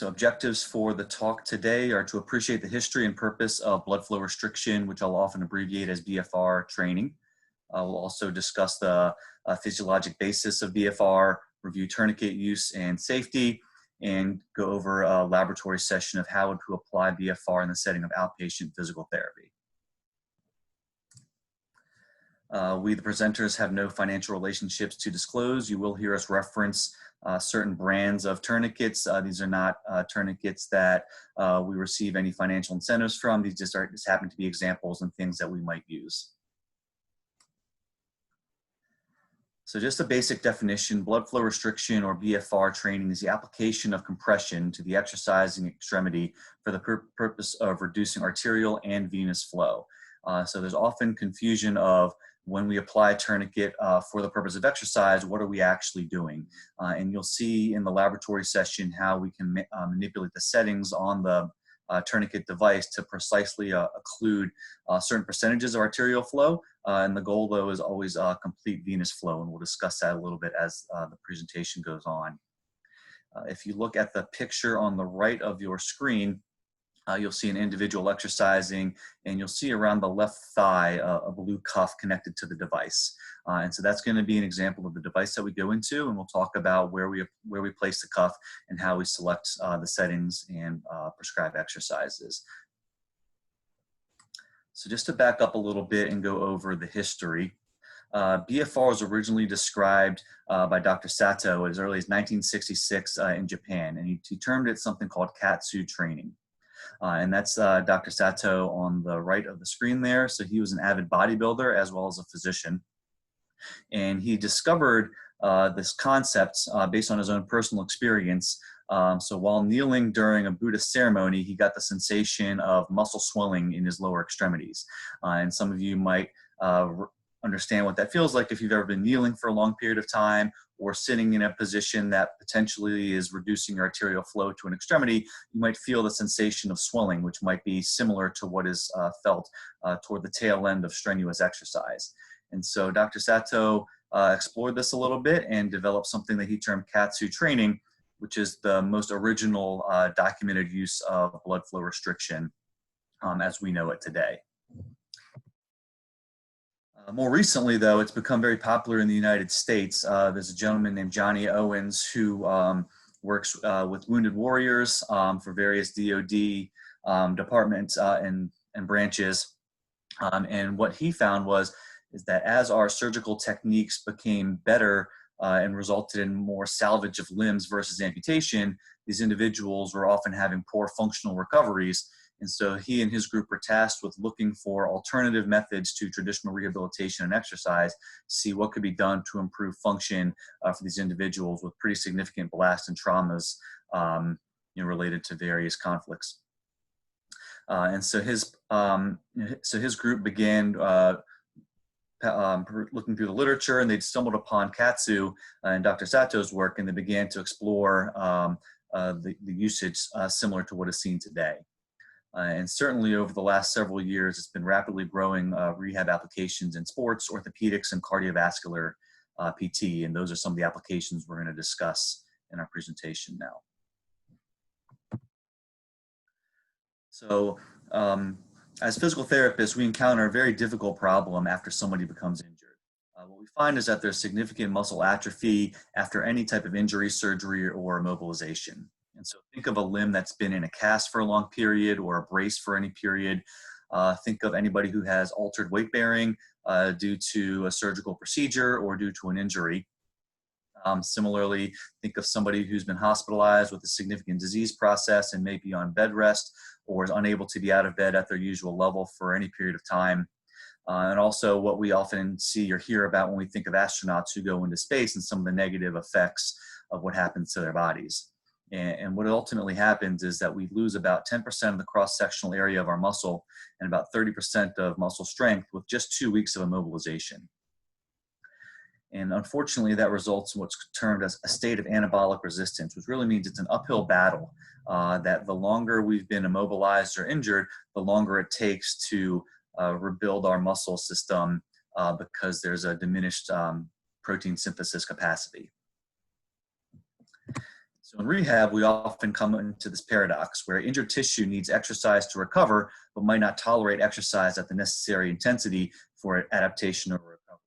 So objectives for the talk today are to appreciate the history and purpose of blood flow restriction, which I'll often abbreviate as BFR training. We'll also discuss the physiologic basis of BFR, review tourniquet use and safety, and go over a laboratory session of how to apply BFR in the setting of outpatient physical therapy. We, the presenters, have no financial relationships to disclose. You will hear us reference certain brands of tourniquets. These are not tourniquets that we receive any financial incentives from. These just happen to be examples and things that we might use. So just a basic definition, blood flow restriction or BFR training is the application of compression to the exercising extremity for the purpose of reducing arterial and venous flow. So there's often confusion of when we apply a tourniquet for the purpose of exercise, what are we actually doing? And you'll see in the laboratory session how we can manipulate the settings on the tourniquet device to precisely occlude certain percentages of arterial flow. And the goal, though, is always complete venous flow, and we'll discuss that a little bit as the presentation goes on. If you look at the picture on the right of your screen, you'll see an individual exercising, and you'll see around the left thigh a blue cuff connected to the device. And so that's going to be an example of the device that we go into, and we'll talk about where we place the cuff and how we select the settings and prescribe exercises. So just to back up a little bit and go over the history, BFR was originally described by Dr. Sato as early as 1966 in Japan, and he termed it something called Katsu training. And that's Dr. Sato on the right of the screen there. So he was an avid bodybuilder as well as a physician. And he discovered this concept based on his own personal experience. So while kneeling during a Buddhist ceremony, he got the sensation of muscle swelling in his lower extremities. And some of you might understand what that feels like if you've ever been kneeling for a long period of time or sitting in a position that potentially is reducing your arterial flow to an extremity. You might feel the sensation of swelling, which might be similar to what is felt toward the tail end of strenuous exercise. And so Dr. Sato explored this a little bit and developed something that he termed Katsu training, which is the most original documented use of blood flow restriction as we know it today. More recently, though, it's become very popular in the United States. There's a gentleman named Johnny Owens who works with wounded warriors for various DoD departments and branches. And what he found is that as our surgical techniques became better and resulted in more salvage of limbs versus amputation, these individuals were often having poor functional recoveries. And so he and his group were tasked with looking for alternative methods to traditional rehabilitation and exercise, to see what could be done to improve function for these individuals with pretty significant blasts and traumas related to various conflicts. And so his group began looking through the literature, and they'd stumbled upon Katsu and Dr. Sato's work, and they began to explore the usage similar to what is seen today. And certainly over the last several years, it's been rapidly growing rehab applications in sports, orthopedics, and cardiovascular PT. And those are some of the applications we're going to discuss in our presentation now. So as physical therapists, we encounter a very difficult problem after somebody becomes injured. What we find is that there's significant muscle atrophy after any type of injury, surgery, or immobilization. And so think of a limb that's been in a cast for a long period or a brace for any period. Think of anybody who has altered weight bearing due to a surgical procedure or due to an injury. Similarly, think of somebody who's been hospitalized with a significant disease process and may be on bed rest or is unable to be out of bed at their usual level for any period of time. And also what we often see or hear about when we think of astronauts who go into space and some of the negative effects of what happens to their bodies. And what ultimately happens is that we lose about 10% of the cross-sectional area of our muscle and about 30% of muscle strength with just 2 weeks of immobilization. And unfortunately, that results in what's termed as a state of anabolic resistance, which really means it's an uphill battle, that the longer we've been immobilized or injured, the longer it takes to rebuild our muscle system because there's a diminished protein synthesis capacity. So in rehab, we often come into this paradox where injured tissue needs exercise to recover, but might not tolerate exercise at the necessary intensity for adaptation or recovery.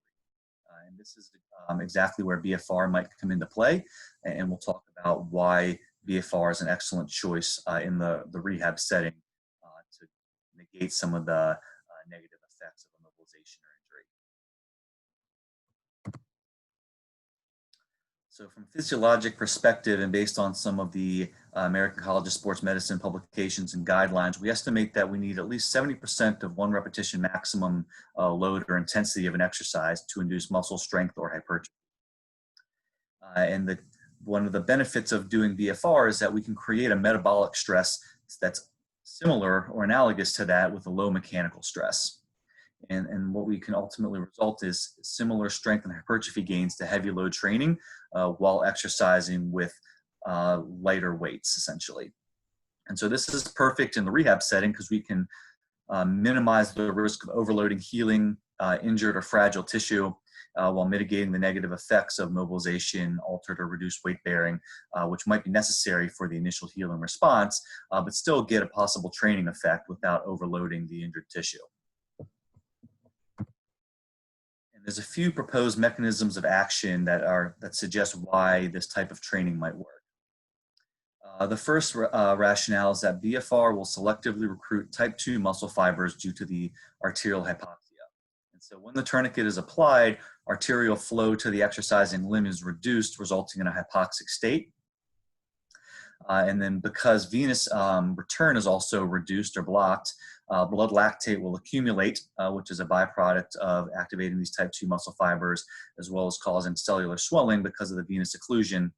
And this is exactly where BFR might come into play. And we'll talk about why BFR is an excellent choice in the rehab setting to negate some of the negative effects of immobilization or injury. So from a physiologic perspective and based on some of the American College of Sports Medicine publications and guidelines, we estimate that we need at least 70% of one repetition maximum load or intensity of an exercise to induce muscle strength or hypertrophy. And one of the benefits of doing BFR is that we can create a metabolic stress that's similar or analogous to that with a low mechanical stress. And what we can ultimately result is similar strength and hypertrophy gains to heavy load training while exercising with lighter weights, essentially. And so this is perfect in the rehab setting because we can minimize the risk of overloading healing, injured or fragile tissue while mitigating the negative effects of mobilization, altered or reduced weight bearing, which might be necessary for the initial healing response, but still get a possible training effect without overloading the injured tissue. There's a few proposed mechanisms of action that suggest why this type of training might work. The first rationale is that BFR will selectively recruit type 2 muscle fibers due to the arterial hypoxia. And so when the tourniquet is applied, arterial flow to the exercising limb is reduced, resulting in a hypoxic state. And then because venous return is also reduced or blocked, blood lactate will accumulate, which is a byproduct of activating these type 2 muscle fibers, as well as causing cellular swelling because of the venous occlusion,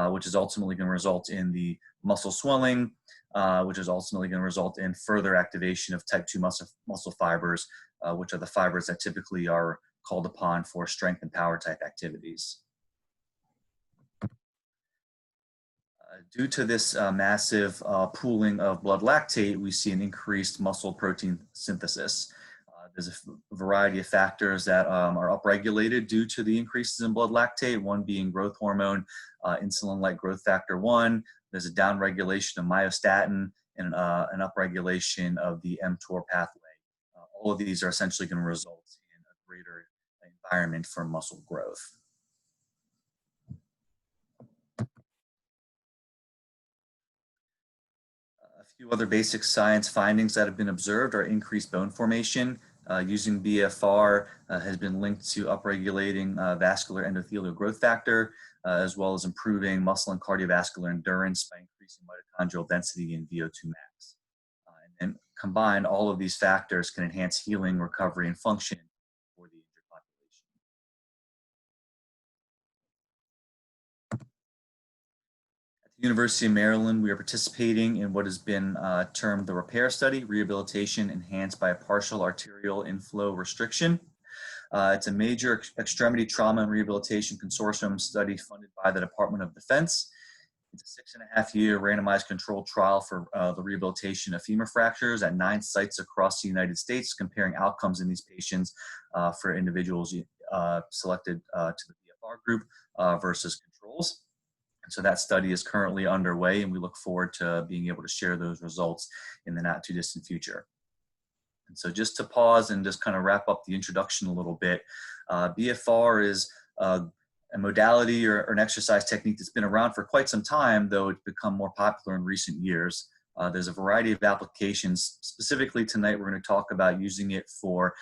which is ultimately going to result in the muscle swelling, which is ultimately going to result in further activation of type 2 muscle fibers, which are the fibers that typically are called upon for strength and power type activities. Due to this massive pooling of blood lactate, we see an increased muscle protein synthesis. There's a variety of factors that are upregulated due to the increases in blood lactate, one being growth hormone, insulin-like growth factor 1. There's a downregulation of myostatin and an upregulation of the mTOR pathway. All of these are essentially going to result in a greater environment for muscle growth. A few other basic science findings that have been observed are increased bone formation. Using BFR has been linked to upregulating vascular endothelial growth factor, as well as improving muscle and cardiovascular endurance by increasing mitochondrial density and VO2 max. And combined, all of these factors can enhance healing, recovery, and function for the injured population. At the University of Maryland, we are participating in what has been termed the REPAIR study, Rehabilitation Enhanced by a Partial Arterial Inflow Restriction. It's a major extremity trauma and rehabilitation consortium study funded by the Department of Defense. It's a 6.5-year randomized controlled trial for the rehabilitation of femur fractures at 9 sites across the United States, comparing outcomes in these patients for individuals selected to the BFR group versus controls. And so that study is currently underway, and we look forward to being able to share those results in the not too distant future. And so just to pause and just kind of wrap up the introduction a little bit, BFR is a modality or an exercise technique that's been around for quite some time, though it's become more popular in recent years. There's a variety of applications. Specifically tonight, we're going to talk about using it for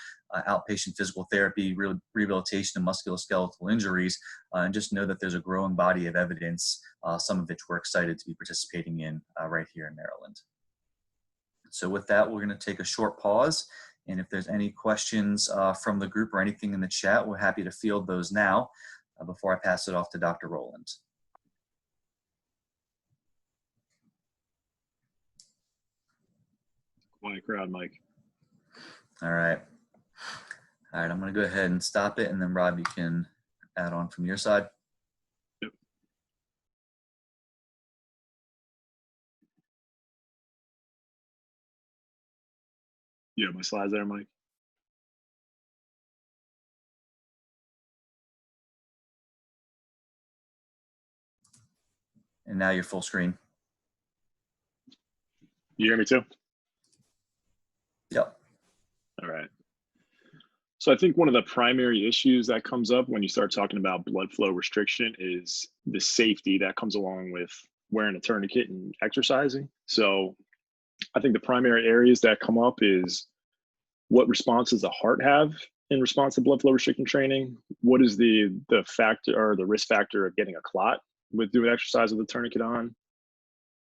outpatient physical therapy, rehabilitation of musculoskeletal injuries, and just know that there's a growing body of evidence, some of which we're excited to be participating in right here in Maryland. So with that, we're going to take a short pause, and if there's any questions from the group or anything in the chat, we're happy to field those now before I pass it off to Dr. Rowland. Quiet crowd, Mike. All right. All right, I'm going to go ahead and stop it, and then Rob, you can add on from your side. Yep. You have my slides there, Mike? And now you're full screen. You hear me too? Yep. All right. So I think one of the primary issues that comes up when you start talking about blood flow restriction is the safety that comes along with wearing a tourniquet and exercising. So I think the primary areas that come up is what response does the heart have in response to blood flow restricting training? What is the factor or the risk factor of getting a clot with doing exercise with a tourniquet on?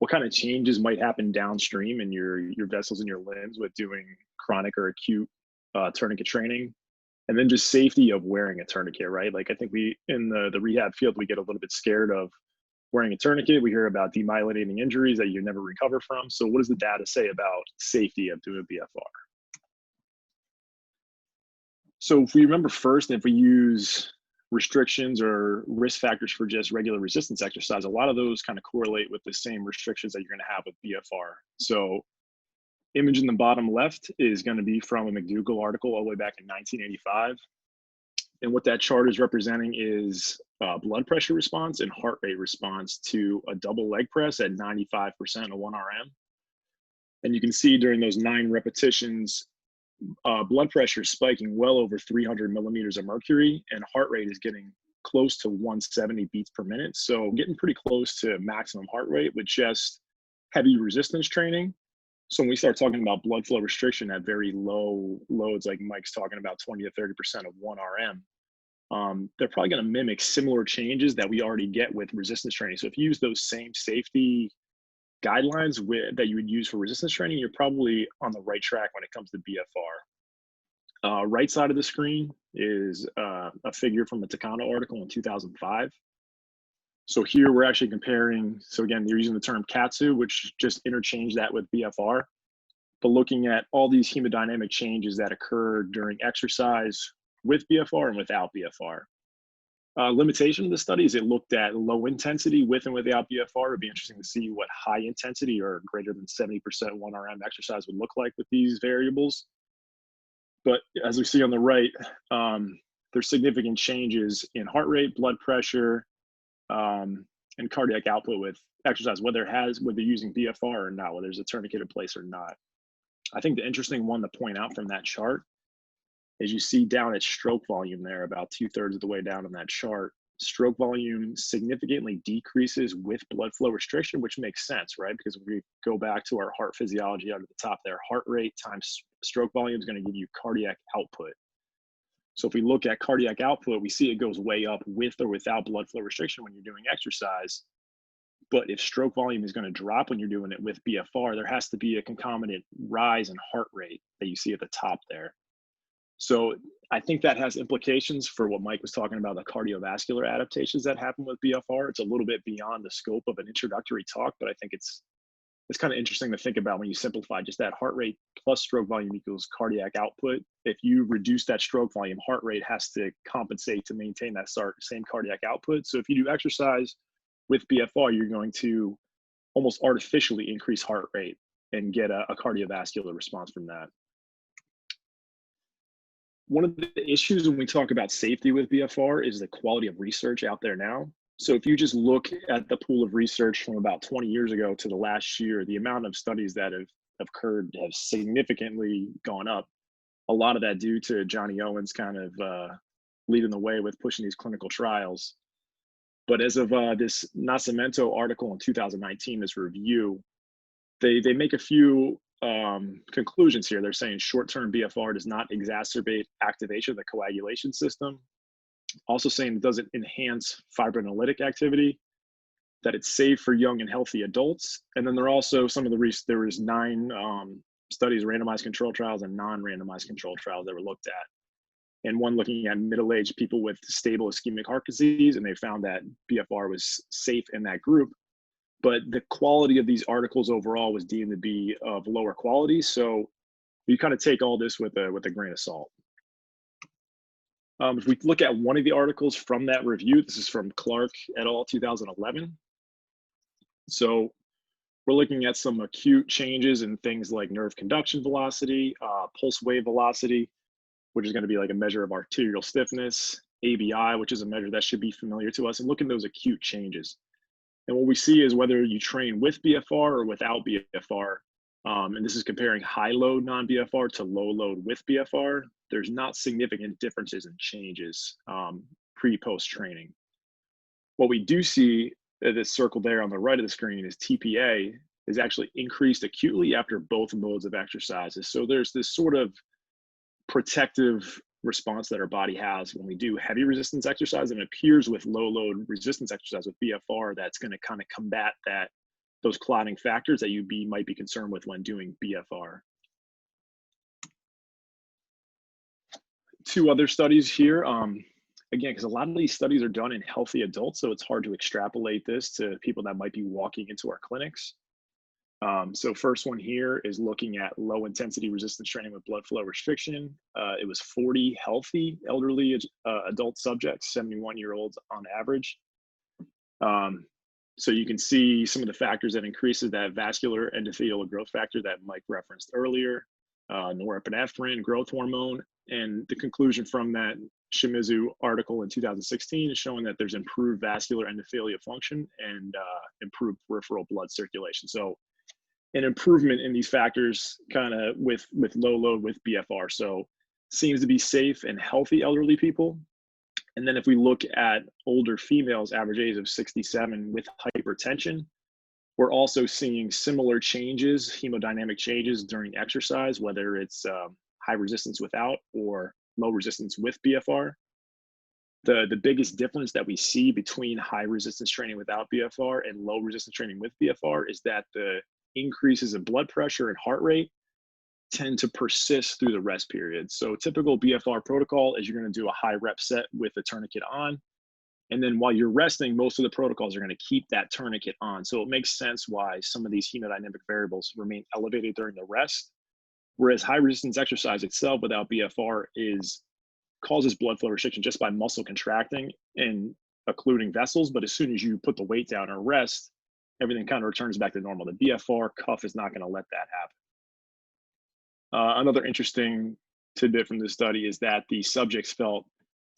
What kind of changes might happen downstream in your vessels and your limbs with doing chronic or acute tourniquet training? And then just safety of wearing a tourniquet, right? Like I think we in the rehab field, we get a little bit scared of wearing a tourniquet. We hear about demyelinating injuries that you never recover from. So what does the data say about safety of doing BFR? So if we remember first, if we use restrictions or risk factors for just regular resistance exercise, a lot of those kind of correlate with the same restrictions that you're going to have with BFR. So image in the bottom left is going to be from a McDougall article all the way back in 1985. And what that chart is representing is blood pressure response and heart rate response to a double leg press at 95% of 1 RM. And you can see during those 9 repetitions, blood pressure is spiking well over 300 millimeters of mercury, and heart rate is getting close to 170 beats per minute. So getting pretty close to maximum heart rate with just heavy resistance training. So when we start talking about blood flow restriction at very low loads, like Mike's talking about 20 to 30% of 1 RM, they're probably going to mimic similar changes that we already get with resistance training. So if you use those same safety guidelines that you would use for resistance training, you're probably on the right track when it comes to BFR. Right side of the screen is a figure from a Takano article in 2005. So here we're actually comparing, so again, you're using the term KAATSU, which just interchange that with BFR, but looking at all these hemodynamic changes that occur during exercise with BFR and without BFR. Limitation of the study is it looked at low intensity with and without BFR. It'd be interesting to see what high intensity or greater than 70% 1 RM exercise would look like with these variables. But as we see on the right, there's significant changes in heart rate, blood pressure, and cardiac output with exercise, whether you're using BFR or not, whether there's a tourniquet in place or not. I think the interesting one to point out from that chart is you see down at stroke volume there, about 2/3 of the way down on that chart, stroke volume significantly decreases with blood flow restriction, which makes sense, right? Because if we go back to our heart physiology under the top there, heart rate times stroke volume is going to give you cardiac output. So if we look at cardiac output, we see it goes way up with or without blood flow restriction when you're doing exercise. But if stroke volume is going to drop when you're doing it with BFR, there has to be a concomitant rise in heart rate that you see at the top there. So I think that has implications for what Mike was talking about, the cardiovascular adaptations that happen with BFR. It's a little bit beyond the scope of an introductory talk, but I think it's kind of interesting to think about when you simplify just that heart rate plus stroke volume equals cardiac output. If you reduce that stroke volume, heart rate has to compensate to maintain that same cardiac output. So if you do exercise with BFR, you're going to almost artificially increase heart rate and get a cardiovascular response from that. One of the issues when we talk about safety with BFR is the quality of research out there now. So if you just look at the pool of research from about 20 years ago to the last year, the amount of studies that have occurred have significantly gone up. A lot of that due to Johnny Owens kind of leading the way with pushing these clinical trials. But as of this Nascimento article in 2019, this review, they make a few conclusions here. They're saying short-term BFR does not exacerbate activation of the coagulation system. Also saying it doesn't enhance fibrinolytic activity, that it's safe for young and healthy adults. And then there are also some of there was 9 studies, randomized control trials and non-randomized control trials that were looked at. And one looking at middle-aged people with stable ischemic heart disease, and they found that BFR was safe in that group. But the quality of these articles overall was deemed to be of lower quality. So you kind of take all this with a grain of salt. If we look at one of the articles from that review, this is from Clark et al. 2011. So we're looking at some acute changes in things like nerve conduction velocity, pulse wave velocity, which is going to be like a measure of arterial stiffness, ABI, which is a measure that should be familiar to us, and look at those acute changes. And what we see is whether you train with BFR or without BFR, and this is comparing high load non-BFR to low load with BFR, there's not significant differences in changes pre-post training. What we do see, this circle there on the right of the screen, is TPA is actually increased acutely after both modes of exercises. So there's this sort of protective response that our body has when we do heavy resistance exercise, and it appears with low load resistance exercise with BFR that's going to kind of combat those clotting factors that you might be concerned with when doing BFR. Two other studies here. Again, because a lot of these studies are done in healthy adults, so it's hard to extrapolate this to people that might be walking into our clinics. So first one here is looking at low intensity resistance training with blood flow restriction. It was 40 healthy elderly adult subjects, 71-year-olds on average. So you can see some of the factors that increases that vascular endothelial growth factor that Mike referenced earlier, norepinephrine, growth hormone, and the conclusion from that Shimizu article in 2016 is showing that there's improved vascular endothelial function and improved peripheral blood circulation. So an improvement in these factors kind of with low load with BFR. So seems to be safe and healthy elderly people. And then if we look at older females, average age of 67 with hypertension, we're also seeing similar changes, hemodynamic changes during exercise, whether it's high resistance without or low resistance with BFR. The biggest difference that we see between high resistance training without BFR and low resistance training with BFR is that the increases in blood pressure and heart rate tend to persist through the rest period. So typical BFR protocol is you're going to do a high rep set with the tourniquet on. And then while you're resting, most of the protocols are going to keep that tourniquet on. So it makes sense why some of these hemodynamic variables remain elevated during the rest. Whereas high resistance exercise itself without BFR causes blood flow restriction just by muscle contracting and occluding vessels. But as soon as you put the weight down and rest, everything kind of returns back to normal. The BFR cuff is not going to let that happen. Another interesting tidbit from this study is that the subjects felt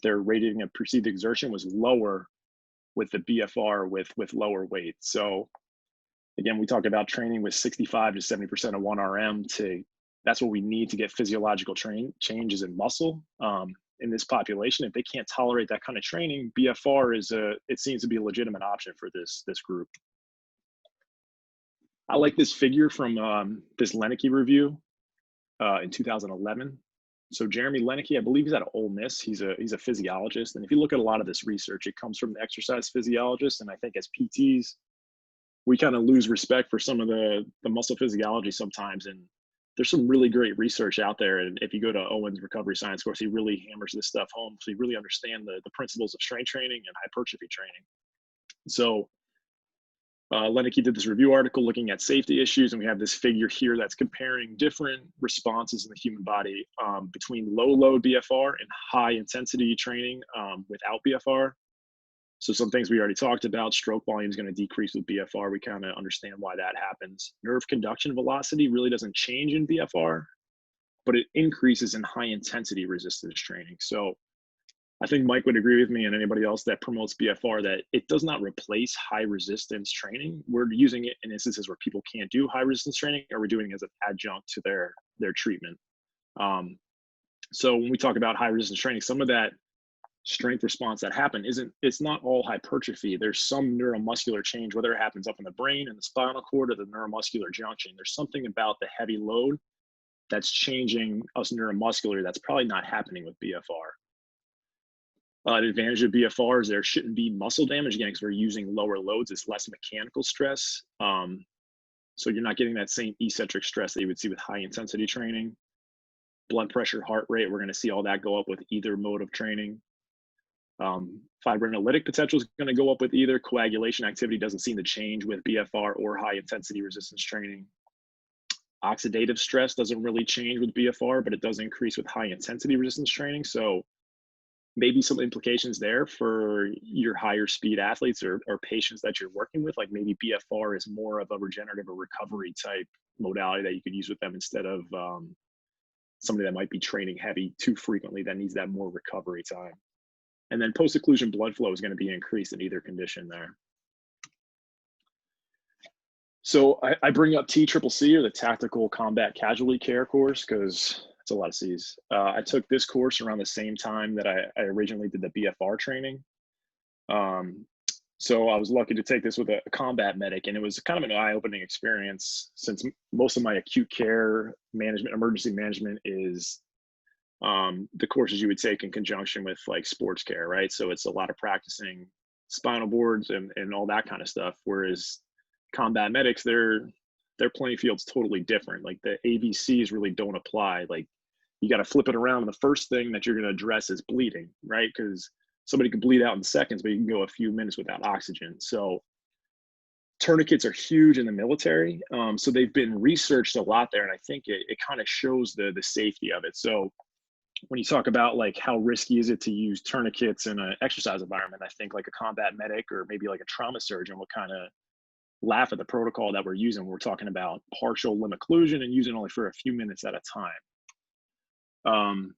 their rating of perceived exertion was lower with the BFR with lower weight. So again, we talked about training with 65 to 70% of 1RM that's what we need to get physiological changes in muscle in this population. If they can't tolerate that kind of training, BFR it seems to be a legitimate option for this group. I like this figure from this Lenicky review in 2011. So Jeremy Lenicky, I believe he's at Ole Miss. He's a physiologist, and if you look at a lot of this research, it comes from the exercise physiologists. And I think as PTs, we kind of lose respect for some of the muscle physiology sometimes. And there's some really great research out there. And if you go to Owen's recovery science course, he really hammers this stuff home, so you really understand the principles of strength training and hypertrophy training. So Lenicky did this review article looking at safety issues, and we have this figure here that's comparing different responses in the human body between low load BFR and high intensity training without BFR. So some things we already talked about, stroke volume is going to decrease with BFR. We kind of understand why that happens. Nerve conduction velocity really doesn't change in BFR, but it increases in high intensity resistance training. So I think Mike would agree with me and anybody else that promotes BFR that it does not replace high resistance training. We're using it in instances where people can't do high resistance training, or we're doing it as an adjunct to their treatment. So when we talk about high resistance training, some of that strength response that it's not all hypertrophy. There's some neuromuscular change, whether it happens up in the brain and the spinal cord or the neuromuscular junction. There's something about the heavy load that's changing us neuromuscular that's probably not happening with BFR. The advantage of BFR is there shouldn't be muscle damage, again, because we're using lower loads. It's less mechanical stress. So you're not getting that same eccentric stress that you would see with high intensity training. Blood pressure, heart rate, we're going to see all that go up with either mode of training. Fibrinolytic potential is going to go up with either. Coagulation activity doesn't seem to change with BFR or high intensity resistance training. Oxidative stress doesn't really change with BFR, but it does increase with high intensity resistance training. So maybe some implications there for your higher speed athletes or patients that you're working with, like maybe BFR is more of a regenerative or recovery type modality that you could use with them instead of somebody that might be training heavy too frequently that needs that more recovery time. And then post-occlusion blood flow is going to be increased in either condition there. So I bring up TCCC, or the Tactical Combat Casualty Care course, because it's a lot of C's. I took this course around the same time that I originally did the BFR training. Um, so I was lucky to take this with a combat medic, and it was kind of an eye-opening experience, since most of my acute care management, emergency management, is the courses you would take in conjunction with like sports care, right? So it's a lot of practicing spinal boards and all that kind of stuff. Whereas combat medics, their playing field's totally different. Like the ABCs really don't apply. Like you got to flip it around, and the first thing that you're going to address is bleeding, right? Because somebody could bleed out in seconds, but you can go a few minutes without oxygen. So tourniquets are huge in the military. So they've been researched a lot there, and I think it kind of shows the safety of it. So when you talk about like how risky is it to use tourniquets in an exercise environment, I think like a combat medic or maybe like a trauma surgeon will kind of laugh at the protocol that we're using. We're talking about partial limb occlusion and using only for a few minutes at a time.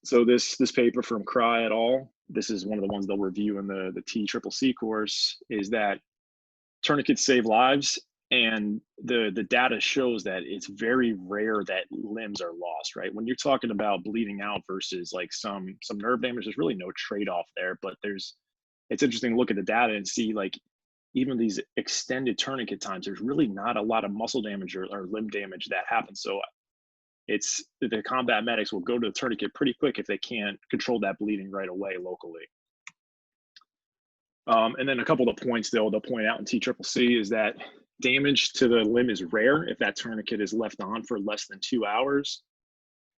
So this paper from Cry et al., this is one of the ones they'll review in the TCCC course, is that tourniquets save lives, and the data shows that it's very rare that limbs are lost, right? When you're talking about bleeding out versus like some nerve damage, there's really no trade-off there. But it's interesting to look at the data and see like even these extended tourniquet times, there's really not a lot of muscle damage or limb damage that happens. So it's the combat medics will go to the tourniquet pretty quick if they can't control that bleeding right away locally. And then a couple of the points they'll point out in TCCC is that damage to the limb is rare if that tourniquet is left on for less than 2 hours.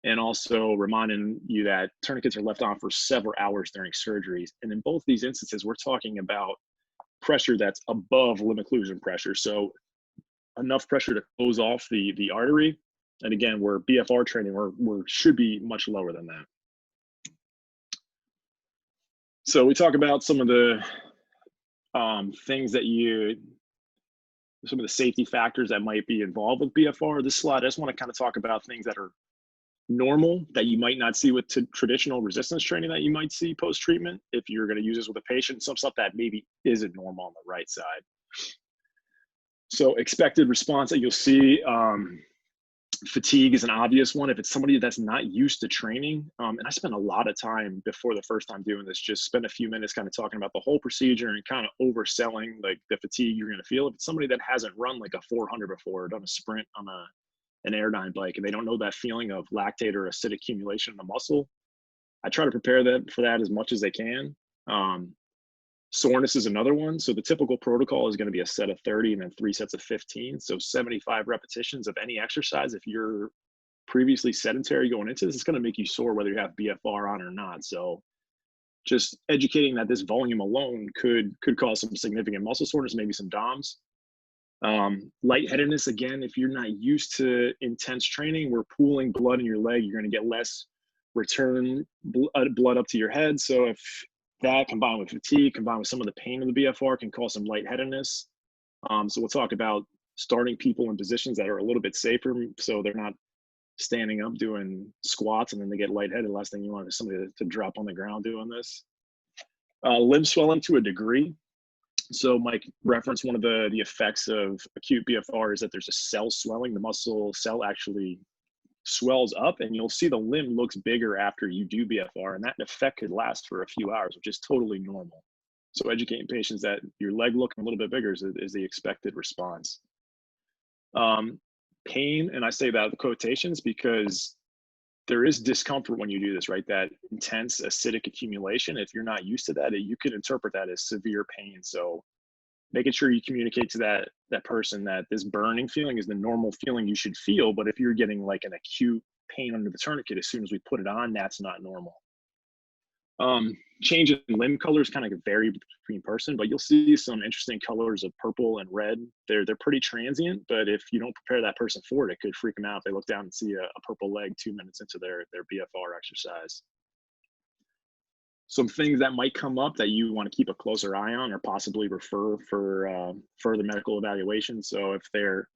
And also reminding you that tourniquets are left on for several hours during surgeries. And in both these instances, we're talking about pressure that's above limb occlusion pressure. So enough pressure to close off the artery. And again, we're BFR training, we should be much lower than that. So we talk about some of the things that some of the safety factors that might be involved with BFR. This slide, I just want to kind of talk about things that are normal that you might not see with traditional resistance training that you might see post-treatment if you're going to use this with a patient, some stuff that maybe isn't normal on the right side. So expected response that you'll see, fatigue is an obvious one. If it's somebody that's not used to training, and I spent a lot of time before the first time doing this, just spend a few minutes kind of talking about the whole procedure and kind of overselling like the fatigue you're going to feel. If it's somebody that hasn't run like a 400 before or done a sprint on an Airdyne bike and they don't know that feeling of lactate or acid accumulation in the muscle, I try to prepare them for that as much as they can. Soreness is another one. So the typical protocol is going to be a set of 30 and then 3 sets of 15. So 75 repetitions of any exercise. If you're previously sedentary going into this, it's going to make you sore whether you have BFR on or not. So just educating that this volume alone could cause some significant muscle soreness, maybe some DOMS. Lightheadedness, again, if you're not used to intense training, we're pooling blood in your leg, you're going to get less return blood up to your head. So if that combined with fatigue, combined with some of the pain of the BFR, can cause some lightheadedness. So we'll talk about starting people in positions that are a little bit safer, so they're not standing up doing squats and then they get lightheaded. Last thing you want is somebody to drop on the ground doing this. Limb swelling to a degree. So Mike referenced one of the effects of acute BFR is that there's a cell swelling. The muscle cell actually swells up and you'll see the limb looks bigger after you do BFR, and that effect could last for a few hours, which is totally normal. So educating patients that your leg looking a little bit bigger is the expected response. Pain, and I say that with quotations because there is discomfort when you do this, right? That intense acidic accumulation, if you're not used to that, you could interpret that as severe pain. So making sure you communicate to that person that this burning feeling is the normal feeling you should feel, but if you're getting like an acute pain under the tourniquet as soon as we put it on, that's not normal. Change in limb colors kind of vary between person, but you'll see some interesting colors of purple and red. They're pretty transient, but if you don't prepare that person for it, it could freak them out if they look down and see a purple leg 2 minutes into their BFR exercise. Some things that might come up that you want to keep a closer eye on or possibly refer for further medical evaluation. So if there's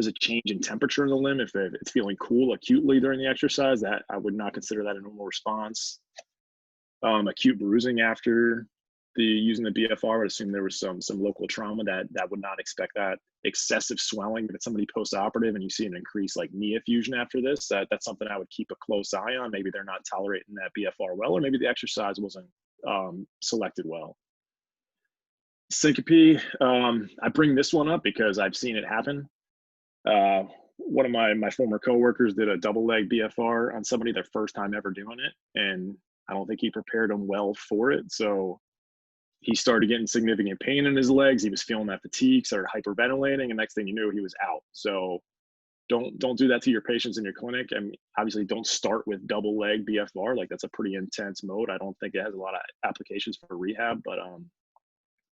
a change in temperature in the limb, if it's feeling cool acutely during the exercise, that I would not consider that a normal response. Acute bruising after using the BFR, I would assume there was some local trauma that would not expect that excessive swelling. But if it's somebody post-operative and you see an increase like knee effusion after this, that's something I would keep a close eye on. Maybe they're not tolerating that BFR well, or maybe the exercise wasn't selected well. Syncope, I bring this one up because I've seen it happen. One of my former coworkers did a double leg BFR on somebody their first time ever doing it, and I don't think he prepared them well for it. So he started getting significant pain in his legs. He was feeling that fatigue, started hyperventilating, and next thing you knew, he was out. So don't do that to your patients in your clinic. And obviously, don't start with double leg BFR. Like, that's a pretty intense mode. I don't think it has a lot of applications for rehab, but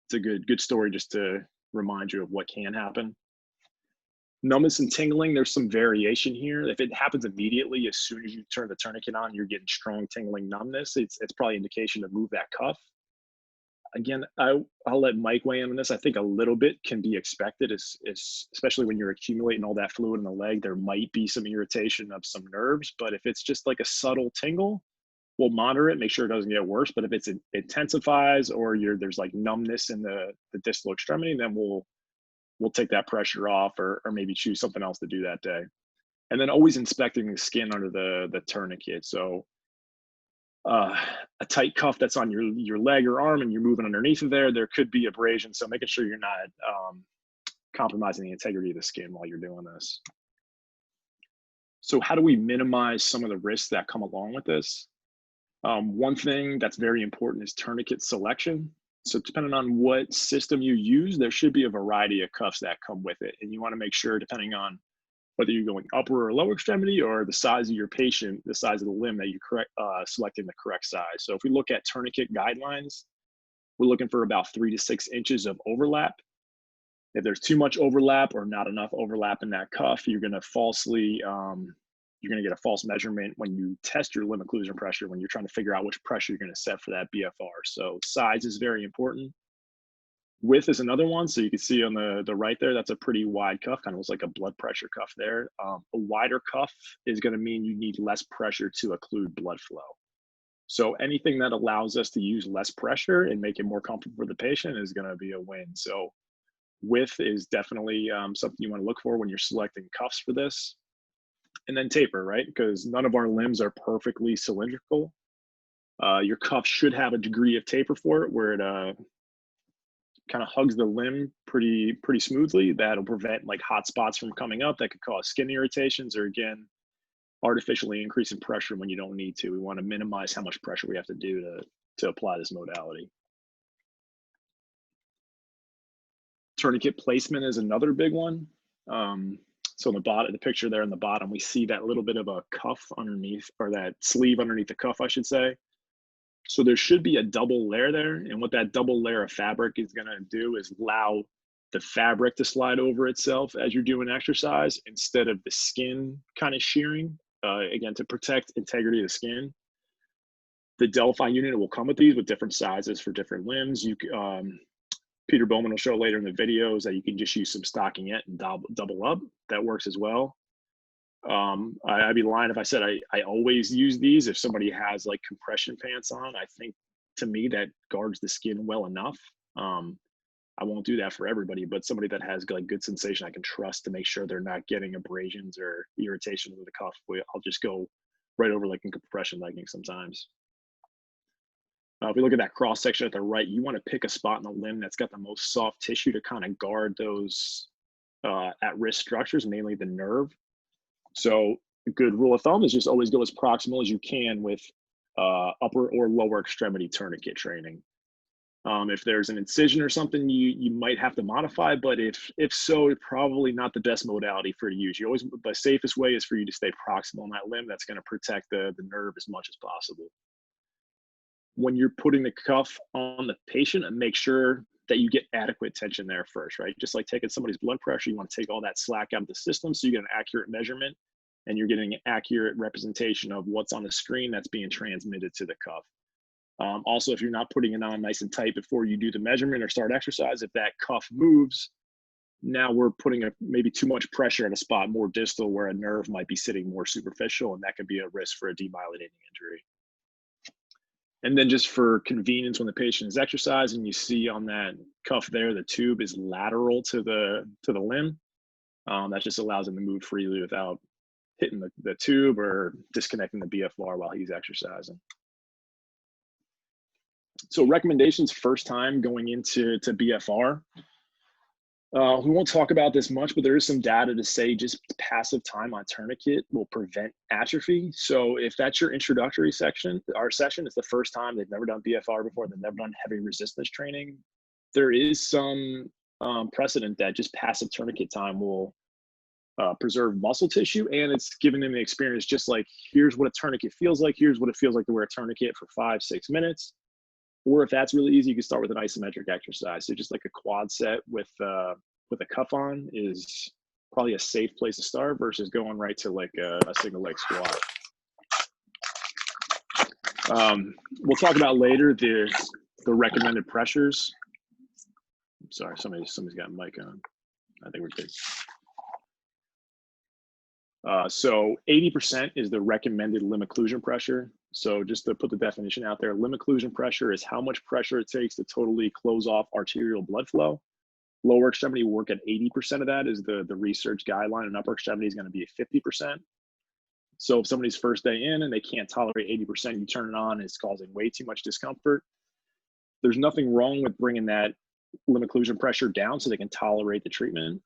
it's a good story just to remind you of what can happen. Numbness and tingling, there's some variation here. If it happens immediately, as soon as you turn the tourniquet on, you're getting strong tingling numbness, it's probably an indication to move that cuff. Again, I'll let Mike weigh in on this. I think a little bit can be expected, especially when you're accumulating all that fluid in the leg. There might be some irritation of some nerves, but if it's just like a subtle tingle, we'll monitor it, make sure it doesn't get worse. But if it intensifies or there's like numbness in the distal extremity, then we'll take that pressure off, or maybe choose something else to do that day. And then always inspecting the skin under the tourniquet. So a tight cuff that's on your leg or arm and you're moving underneath of there could be abrasion. So making sure you're not compromising the integrity of the skin while you're doing this. So how do we minimize some of the risks that come along with this? One thing that's very important is tourniquet selection. So depending on what system you use, there should be a variety of cuffs that come with it. And you want to make sure, depending on whether you're going upper or lower extremity or the size of your patient, the size of the limb, that you're selecting the correct size. So if we look at tourniquet guidelines, we're looking for about 3 to 6 inches of overlap. If there's too much overlap or not enough overlap in that cuff, you're going to get a false measurement when you test your limb occlusion pressure, when you're trying to figure out which pressure you're going to set for that BFR. So size is very important. Width is another one. So you can see on the right there, that's a pretty wide cuff, kind of looks like a blood pressure cuff there. A wider cuff is going to mean you need less pressure to occlude blood flow. So anything that allows us to use less pressure and make it more comfortable for the patient is going to be a win. So width is definitely something you want to look for when you're selecting cuffs for this. And then taper, right? Because none of our limbs are perfectly cylindrical. Your cuff should have a degree of taper for it, where it kind of hugs the limb pretty smoothly. That'll prevent like hot spots from coming up that could cause skin irritations, or again, artificially increasing pressure when you don't need to. We want to minimize how much pressure we have to do to apply this modality. Tourniquet placement is another big one. So in the picture there in the bottom, we see that little bit of a cuff underneath, or that sleeve underneath the cuff, I should say. So there should be a double layer there. And what that double layer of fabric is going to do is allow the fabric to slide over itself as you're doing exercise, instead of the skin kind of shearing, again, to protect integrity of the skin. The Delphi unit will come with these with different sizes for different limbs. Peter Bowman will show later in the videos that you can just use some stockinette and double up. That works as well. I'd be lying if I said I always use these. If somebody has like compression pants on, I think to me that guards the skin well enough. I won't do that for everybody, but somebody that has like good sensation I can trust to make sure they're not getting abrasions or irritation with the cuff, I'll just go right over like in compression leggings sometimes. If we look at that cross section at the right, you want to pick a spot in the limb that's got the most soft tissue to kind of guard those at-risk structures, mainly the nerve. So a good rule of thumb is just always go as proximal as you can with upper or lower extremity tourniquet training. If there's an incision or something, you might have to modify, but if so, probably not the best modality for you to use. The safest way is for you to stay proximal on that limb. That's going to protect the nerve as much as possible. When you're putting the cuff on the patient, and make sure that you get adequate tension there first, right? Just like taking somebody's blood pressure, you want to take all that slack out of the system so you get an accurate measurement and you're getting an accurate representation of what's on the screen that's being transmitted to the cuff. Also, if you're not putting it on nice and tight before you do the measurement or start exercise, if that cuff moves, now we're putting maybe too much pressure at a spot more distal where a nerve might be sitting more superficial, and that could be a risk for a demyelinating injury. And then just for convenience, when the patient is exercising, you see on that cuff there, the tube is lateral to the limb. That just allows him to move freely without hitting the tube or disconnecting the BFR while he's exercising. So recommendations first time going into BFR. We won't talk about this much, but there is some data to say just passive time on tourniquet will prevent atrophy. So if that's your introductory section, our session is the first time they've never done BFR before, they've never done heavy resistance training, there is some precedent that just passive tourniquet time will preserve muscle tissue, and it's giving them the experience just like, here's what a tourniquet feels like, here's what it feels like to wear a tourniquet for 5-6 minutes. Or if that's really easy, you can start with an isometric exercise. So just like a quad set with a cuff on is probably a safe place to start versus going right to like a single leg squat. We'll talk about later the recommended pressures. I'm sorry, somebody's got a mic on. I think we're good. So 80% is the recommended limb occlusion pressure. So just to put the definition out there, limb occlusion pressure is how much pressure it takes to totally close off arterial blood flow. Lower extremity will work at 80% of that is the research guideline, and upper extremity is going to be at 50%. So if somebody's first day in and they can't tolerate 80%, you turn it on, it's causing way too much discomfort. There's nothing wrong with bringing that limb occlusion pressure down so they can tolerate the treatment.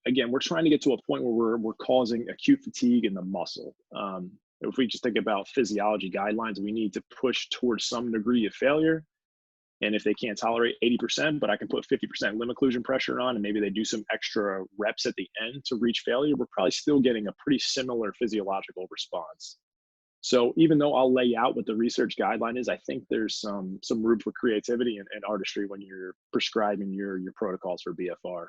Again, we're trying to get to a point where we're causing acute fatigue in the muscle. If we just think about physiology guidelines, we need to push towards some degree of failure. And if they can't tolerate 80%, but I can put 50% limb occlusion pressure on, and maybe they do some extra reps at the end to reach failure, we're probably still getting a pretty similar physiological response. So even though I'll lay out what the research guideline is, I think there's some room for creativity and artistry when you're prescribing your protocols for BFR.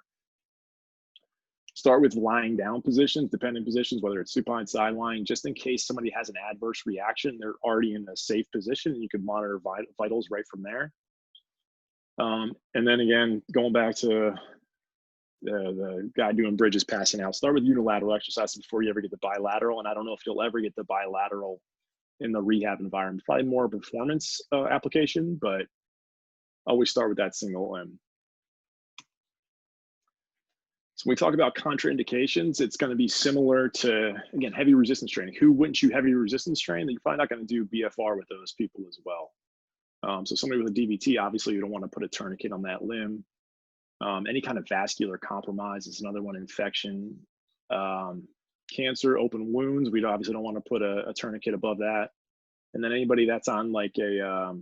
Start with lying down positions, dependent positions, whether it's supine, side lying, just in case somebody has an adverse reaction, they're already in a safe position and you can monitor vitals right from there. And then again, going back to the guy doing bridges passing out, start with unilateral exercises before you ever get the bilateral. And I don't know if you'll ever get the bilateral in the rehab environment, probably more a performance application, but always start with that single limb. So when we talk about contraindications, it's going to be similar to, again, heavy resistance training. Who wouldn't you heavy resistance train? Then you're probably not going to do BFR with those people as well. So somebody with a DVT, obviously you don't want to put a tourniquet on that limb. Any kind of vascular compromise is another one. Infection, cancer, open wounds, we obviously don't want to put a tourniquet above that. And then anybody that's on like a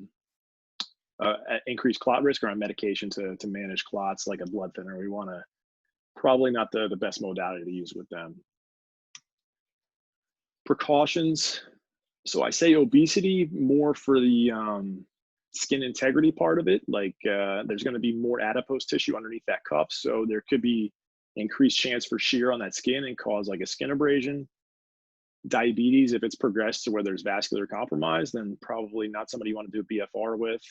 increased clot risk or on medication to manage clots, like a blood thinner, we want to probably not the best modality to use with them. Precautions. So I say obesity more for the skin integrity part of it. Like there's going to be more adipose tissue underneath that cuff. So there could be increased chance for shear on that skin and cause like a skin abrasion. Diabetes, if it's progressed to where there's vascular compromise, then probably not somebody you want to do BFR with.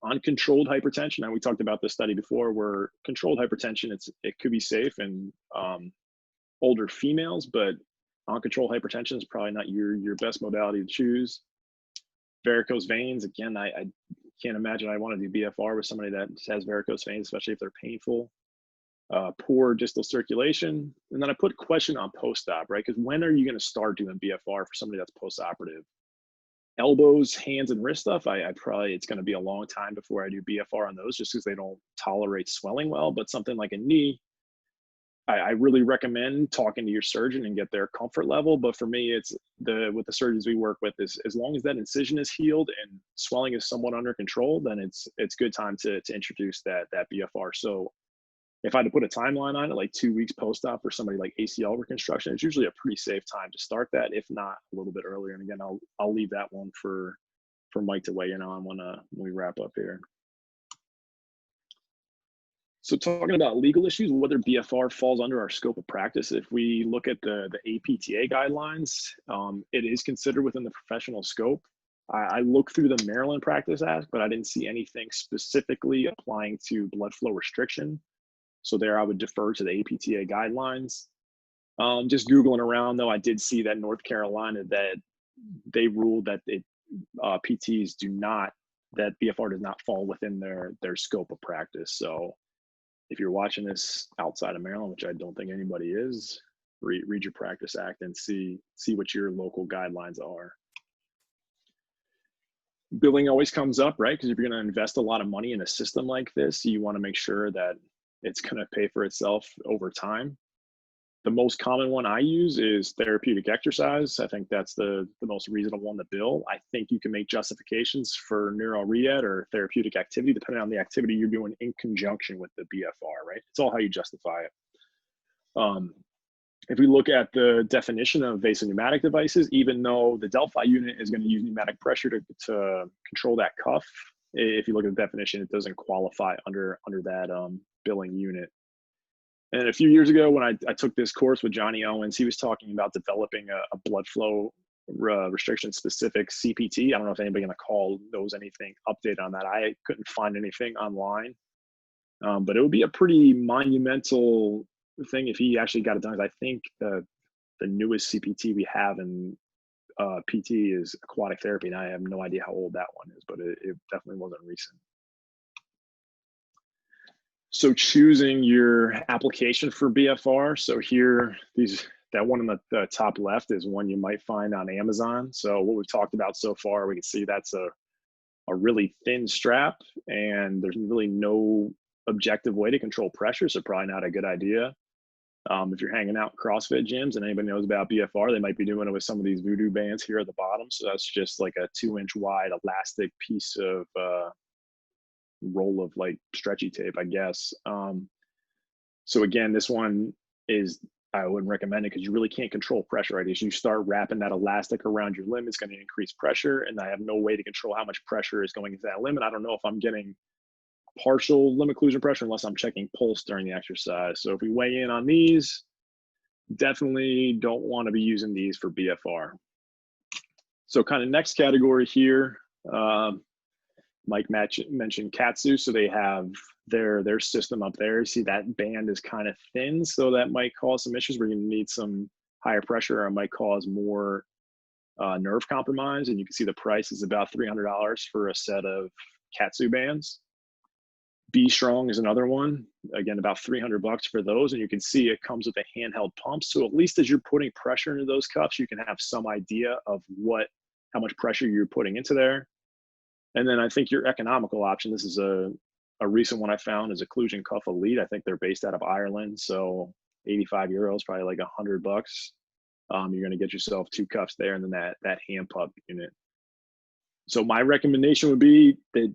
Uncontrolled hypertension, and we talked about this study before, where controlled hypertension, it could be safe in older females, but uncontrolled hypertension is probably not your best modality to choose. Varicose veins, again, I can't imagine I want to do BFR with somebody that has varicose veins, especially if they're painful. Poor distal circulation, and then I put question on post-op, right? Because when are you going to start doing BFR for somebody that's post-operative? Elbows, hands, and wrist stuff, it's going to be a long time before I do BFR on those, just because they don't tolerate swelling well. But something like a knee, I really recommend talking to your surgeon and get their comfort level. But for me, it's with the surgeons we work with, is as long as that incision is healed and swelling is somewhat under control, then it's good time to introduce that BFR. So if I had to put a timeline on it, like 2 weeks post-op for somebody like ACL reconstruction, it's usually a pretty safe time to start that, if not a little bit earlier. And again, I'll leave that one for Mike to weigh in on when we wrap up here. So talking about legal issues, whether BFR falls under our scope of practice, if we look at the APTA guidelines, it is considered within the professional scope. I looked through the Maryland Practice Act, but I didn't see anything specifically applying to blood flow restriction. So there I would defer to the APTA guidelines. Just Googling around though, I did see that North Carolina, that they ruled that PTs do not, that BFR does not fall within their scope of practice. So if you're watching this outside of Maryland, which I don't think anybody is, read your practice act and see what your local guidelines are. Billing always comes up, right? Because if you're going to invest a lot of money in a system like this, you want to make sure that it's going to pay for itself over time. The most common one I use is therapeutic exercise. I think that's the most reasonable one to bill. I think you can make justifications for neuro re-ed or therapeutic activity, depending on the activity you're doing in conjunction with the BFR, right? It's all how you justify it. If we look at the definition of vasopneumatic devices, even though the Delphi unit is going to use pneumatic pressure to control that cuff, if you look at the definition, it doesn't qualify under that billing unit. And a few years ago, when I took this course with Johnny Owens, he was talking about developing a blood flow restriction specific CPT. I don't know if anybody on the call knows anything update on that. I couldn't find anything online, but it would be a pretty monumental thing if he actually got it done. I think the newest CPT we have in PT is aquatic therapy, and I have no idea how old that one is, but it definitely wasn't recent. So choosing your application for BFR. So here, that one on the top left is one you might find on Amazon. So what we've talked about so far, we can see that's a really thin strap, and there's really no objective way to control pressure, so probably not a good idea. If you're hanging out in CrossFit gyms and anybody knows about BFR, they might be doing it with some of these voodoo bands here at the bottom. So that's just like a 2-inch wide elastic piece of roll of like stretchy tape, I guess. So again, this one is, I wouldn't recommend it because you really can't control pressure, right? As you start wrapping that elastic around your limb, it's going to increase pressure, and I have no way to control how much pressure is going into that limb. And I don't know if I'm getting partial limb occlusion pressure unless I'm checking pulse during the exercise. So if we weigh in on these, definitely don't want to be using these for BFR. So kind of next category here, Mike mentioned KAATSU, so they have their system up there. See that band is kind of thin, so that might cause some issues where you need some higher pressure, or it might cause more nerve compromise. And you can see the price is about $300 for a set of KAATSU bands. B Strong is another one, again about $300 for those, and you can see it comes with a handheld pump. So at least as you're putting pressure into those cuffs, you can have some idea of how much pressure you're putting into there. And then I think your economical option, this is a recent one I found, is Occlusion Cuff Elite. I think they're based out of Ireland, so 85 euros, probably like $100. You're going to get yourself 2 cuffs there, and then that hand pump unit. So my recommendation would be that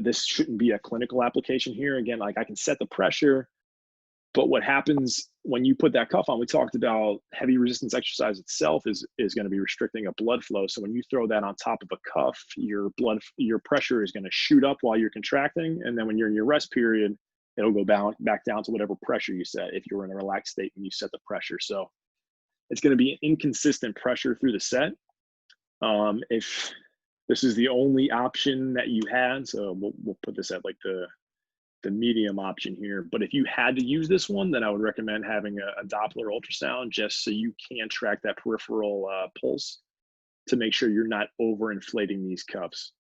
this shouldn't be a clinical application here. Again, like I can set the pressure, but what happens when you put that cuff on, we talked about heavy resistance exercise itself is going to be restricting a blood flow. So when you throw that on top of a cuff, your pressure is going to shoot up while you're contracting. And then when you're in your rest period, it'll go back down to whatever pressure you set if you're in a relaxed state when you set the pressure. So it's going to be inconsistent pressure through the set. If this is the only option that you had, so we'll put this at like the medium option here. But if you had to use this one, then I would recommend having a Doppler ultrasound, just so you can track that peripheral pulse to make sure you're not overinflating these cuffs.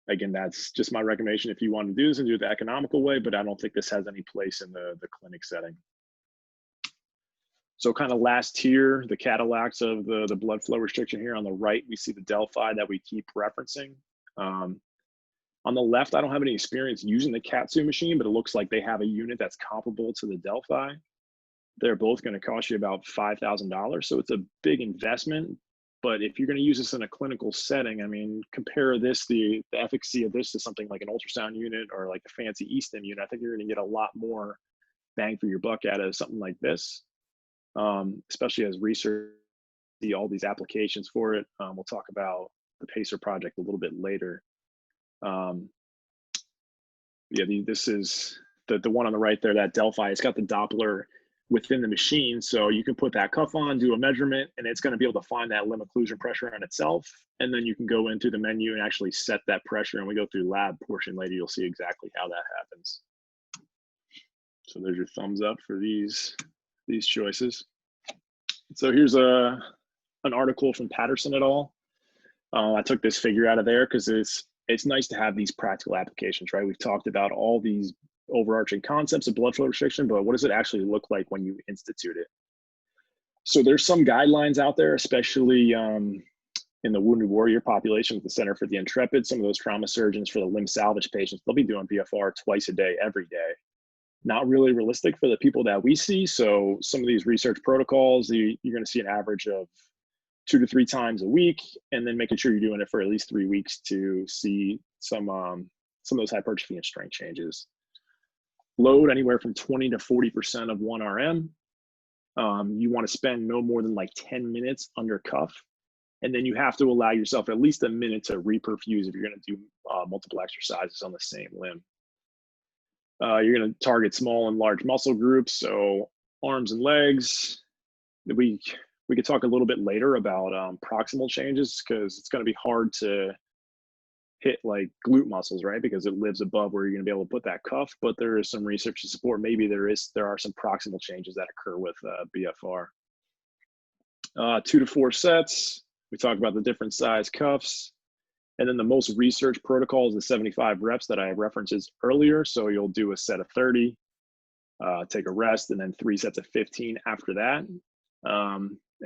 Again, that's just my recommendation if you want to do this and do it the economical way, but I don't think this has any place in the clinic setting. So kind of last tier, the Cadillacs of the blood flow restriction here. On the right, we see the Delphi that we keep referencing. On the left, I don't have any experience using the KAATSU machine, but it looks like they have a unit that's comparable to the Delphi. They're both going to cost you about $5,000. So it's a big investment. But if you're going to use this in a clinical setting, I mean, compare the efficacy of this to something like an ultrasound unit or like the fancy eStim unit. I think you're going to get a lot more bang for your buck out of something like this, especially as research see all these applications for it. We'll talk about the PACER project a little bit later. This is the one on the right there, that Delphi. It's got the Doppler within the machine, so you can put that cuff on, do a measurement, and it's going to be able to find that limb occlusion pressure on itself, and then you can go into the menu and actually set that pressure. And we go through lab portion later, you'll see exactly how that happens. So there's your thumbs up for these choices. So here's an article from Patterson et al. I took this figure out of there because it's nice to have these practical applications, right? We've talked about all these overarching concepts of blood flow restriction, but what does it actually look like when you institute it? So there's some guidelines out there, especially in the Wounded Warrior population with the Center for the Intrepid. Some of those trauma surgeons for the limb salvage patients, they'll be doing BFR twice a day, every day. Not really realistic for the people that we see. So some of these research protocols, you're going to see an average of 2 to 3 times a week, and then making sure you're doing it for at least 3 weeks to see some of those hypertrophy and strength changes. Load anywhere from 20 to 40% of 1 RM. You want to spend no more than like 10 minutes under cuff. And then you have to allow yourself at least a minute to reperfuse if you're going to do multiple exercises on the same limb. You're going to target small and large muscle groups, so arms and legs. We could talk a little bit later about proximal changes because it's going to be hard to hit like glute muscles, right? Because it lives above where you're going to be able to put that cuff. But there is some research to support maybe there are some proximal changes that occur with BFR. 2 to 4 sets. We talked about the different size cuffs. And then the most research protocol is the 75 reps that I referenced earlier. So you'll do a set of 30, take a rest, and then 3 sets of 15 after that.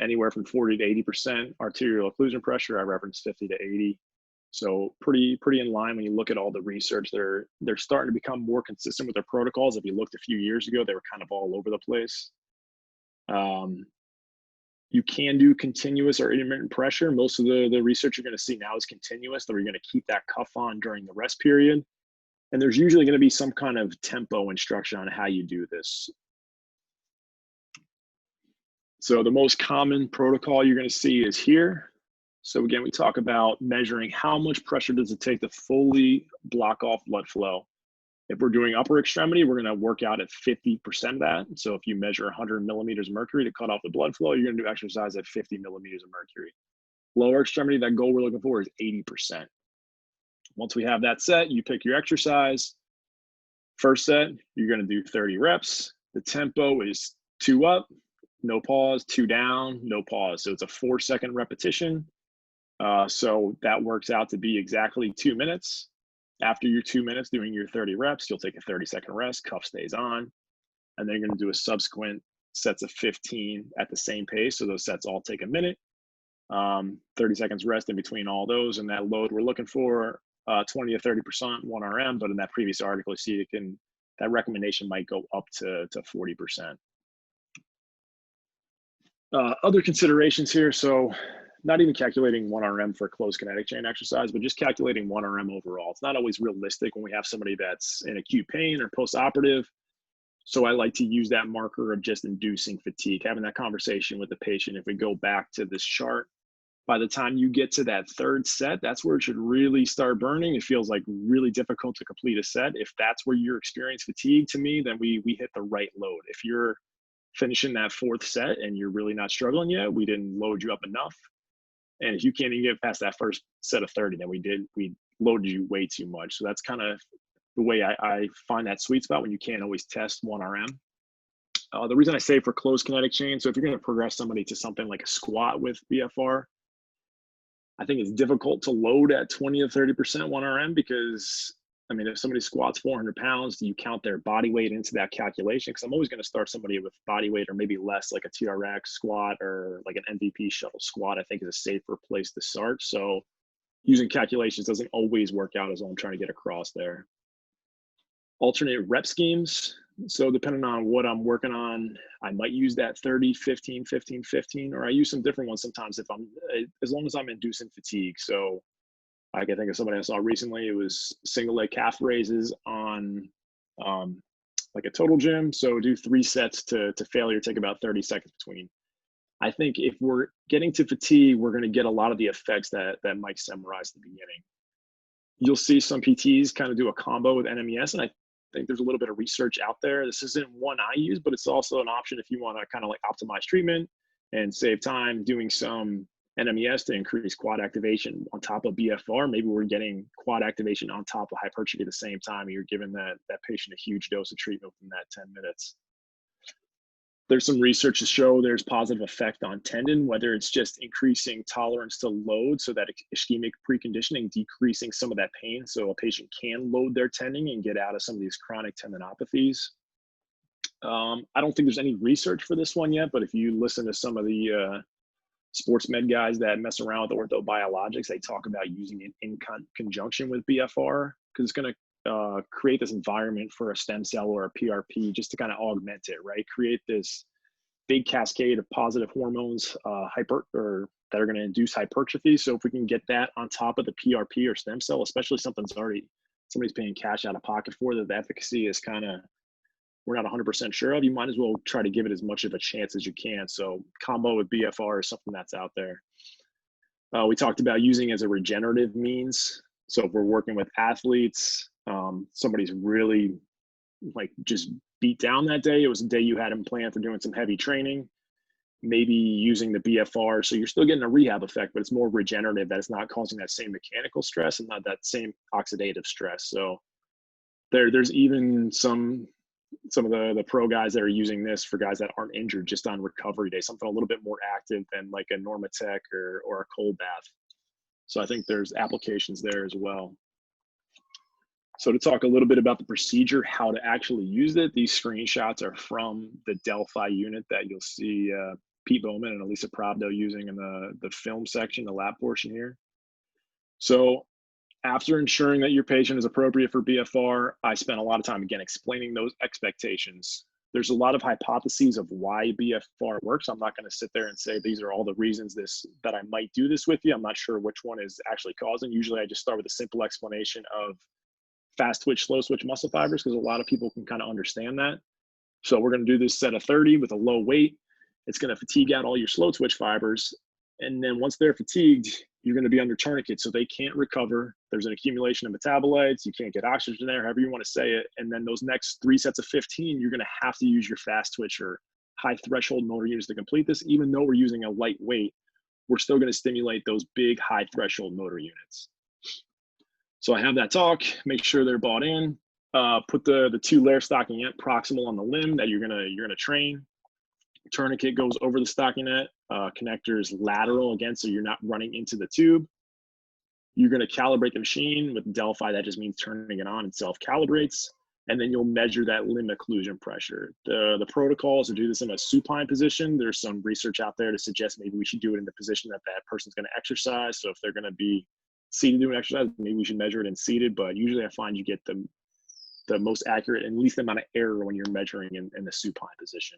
Anywhere from 40 to 80% arterial occlusion pressure. I referenced 50 to 80. So pretty in line when you look at all the research. They're starting to become more consistent with their protocols. If you looked a few years ago, they were kind of all over the place. You can do continuous or intermittent pressure. Most of the research you're going to see now is continuous, that we're going to keep that cuff on during the rest period. And there's usually going to be some kind of tempo instruction on how you do this. So the most common protocol you're going to see is here. So again, we talk about measuring how much pressure does it take to fully block off blood flow. If we're doing upper extremity, we're going to work out at 50% of that. So if you measure 100 millimeters of mercury to cut off the blood flow, you're going to do exercise at 50 millimeters of mercury. Lower extremity, that goal we're looking for is 80%. Once we have that set, you pick your exercise. First set, you're going to do 30 reps. The tempo is 2 up, no pause, 2 down, no pause. So it's a 4-second repetition. So that works out to be exactly 2 minutes. After your 2 minutes doing your 30 reps, you'll take a 30-second rest, cuff stays on, and then you're going to do a subsequent sets of 15 at the same pace. So those sets all take a minute, 30 seconds rest in between all those, and that load we're looking for 20 to 30% 1 RM, but in that previous article, you see that recommendation might go up to 40%. Other considerations here, so not even calculating 1 RM for closed kinetic chain exercise, but just calculating 1 RM overall. It's not always realistic when we have somebody that's in acute pain or post-operative. So I like to use that marker of just inducing fatigue, having that conversation with the patient. If we go back to this chart, by the time you get to that 3rd set, that's where it should really start burning. It feels like really difficult to complete a set. If that's where you're experiencing fatigue, to me, then we hit the right load. If you're finishing that 4th set and you're really not struggling yet, we didn't load you up enough. And if you can't even get past that first set of 30, then we loaded you way too much. So that's kind of the way I find that sweet spot when you can't always test 1 RM. The reason I say for closed kinetic chain, so if you're going to progress somebody to something like a squat with BFR, I think it's difficult to load at 20 to 30% 1 RM because, I mean, if somebody squats 400 pounds, do you count their body weight into that calculation? Because I'm always going to start somebody with body weight or maybe less, like a TRX squat or like an MVP shuttle squat, I think is a safer place to start. So using calculations doesn't always work out, as I'm trying to get across there. Alternate rep schemes. So depending on what I'm working on, I might use that 30, 15, 15, 15, or I use some different ones sometimes as long as I'm inducing fatigue. So I can think of somebody I saw recently. It was single leg calf raises on like a total gym. So do 3 sets to failure, take about 30 seconds between. I think if we're getting to fatigue, we're going to get a lot of the effects that Mike summarized at the beginning. You'll see some PTs kind of do a combo with NMES, and I think there's a little bit of research out there. This isn't one I use, but it's also an option if you want to kind of like optimize treatment and save time doing some NMES to increase quad activation on top of BFR. Maybe we're getting quad activation on top of hypertrophy at the same time, and you're giving that patient a huge dose of treatment within that 10 minutes. There's some research to show there's positive effect on tendon, whether it's just increasing tolerance to load, so that ischemic preconditioning, decreasing some of that pain so a patient can load their tendon and get out of some of these chronic tendinopathies. I don't think there's any research for this one yet, but if you listen to some of the sports med guys that mess around with orthobiologics, they talk about using it in conjunction with BFR, because it's going to create this environment for a stem cell or a PRP just to kind of augment it, right? Create this big cascade of positive hormones that are going to induce hypertrophy. So if we can get that on top of the PRP or stem cell, especially somebody's paying cash out of pocket for, that the efficacy is kind of, we're not 100% sure of, you might as well try to give it as much of a chance as you can. So combo with BFR is something that's out there. We talked about using it as a regenerative means. So if we're working with athletes, somebody's really like just beat down that day, it was a day you had them planned for doing some heavy training, maybe using the BFR. So you're still getting a rehab effect, but it's more regenerative, that it's not causing that same mechanical stress and not that same oxidative stress. So there's even some of the pro guys that are using this for guys that aren't injured just on recovery day, something a little bit more active than like a Normatec or a cold bath. So I think there's applications there as well. So to talk a little bit about the procedure, how to actually use it, these screenshots are from the Delphi unit that you'll see Pete Bowman and Elisa Pravdo using in the film section, the lab portion here. So after ensuring that your patient is appropriate for BFR, I spent a lot of time, again, explaining those expectations. There's a lot of hypotheses of why BFR works. I'm not going to sit there and say these are all the reasons that I might do this with you. I'm not sure which one is actually causing. Usually I just start with a simple explanation of fast twitch, slow switch muscle fibers, because a lot of people can kind of understand that. So we're going to do this set of 30 with a low weight. It's going to fatigue out all your slow twitch fibers. And then once they're fatigued, you're going to be under tourniquet, so they can't recover. There's an accumulation of metabolites. You can't get oxygen there, however you want to say it. And then those next 3 sets of 15, you're going to have to use your fast twitch or high threshold motor units to complete this. Even though we're using a light weight, we're still going to stimulate those big high threshold motor units. So I have that talk, make sure they're bought in, put the 2 layer stockinette proximal on the limb that you're gonna train. Tourniquet goes over the stockinette, connector is lateral again, so you're not running into the tube. You're gonna calibrate the machine with Delphi. That just means turning it on and self-calibrates. And then you'll measure that limb occlusion pressure. The protocol is to do this in a supine position. There's some research out there to suggest maybe we should do it in the position that person's gonna exercise. So if they're gonna be seated doing exercise, maybe we should measure it in seated, but usually I find you get the most accurate and least amount of error when you're measuring in the supine position.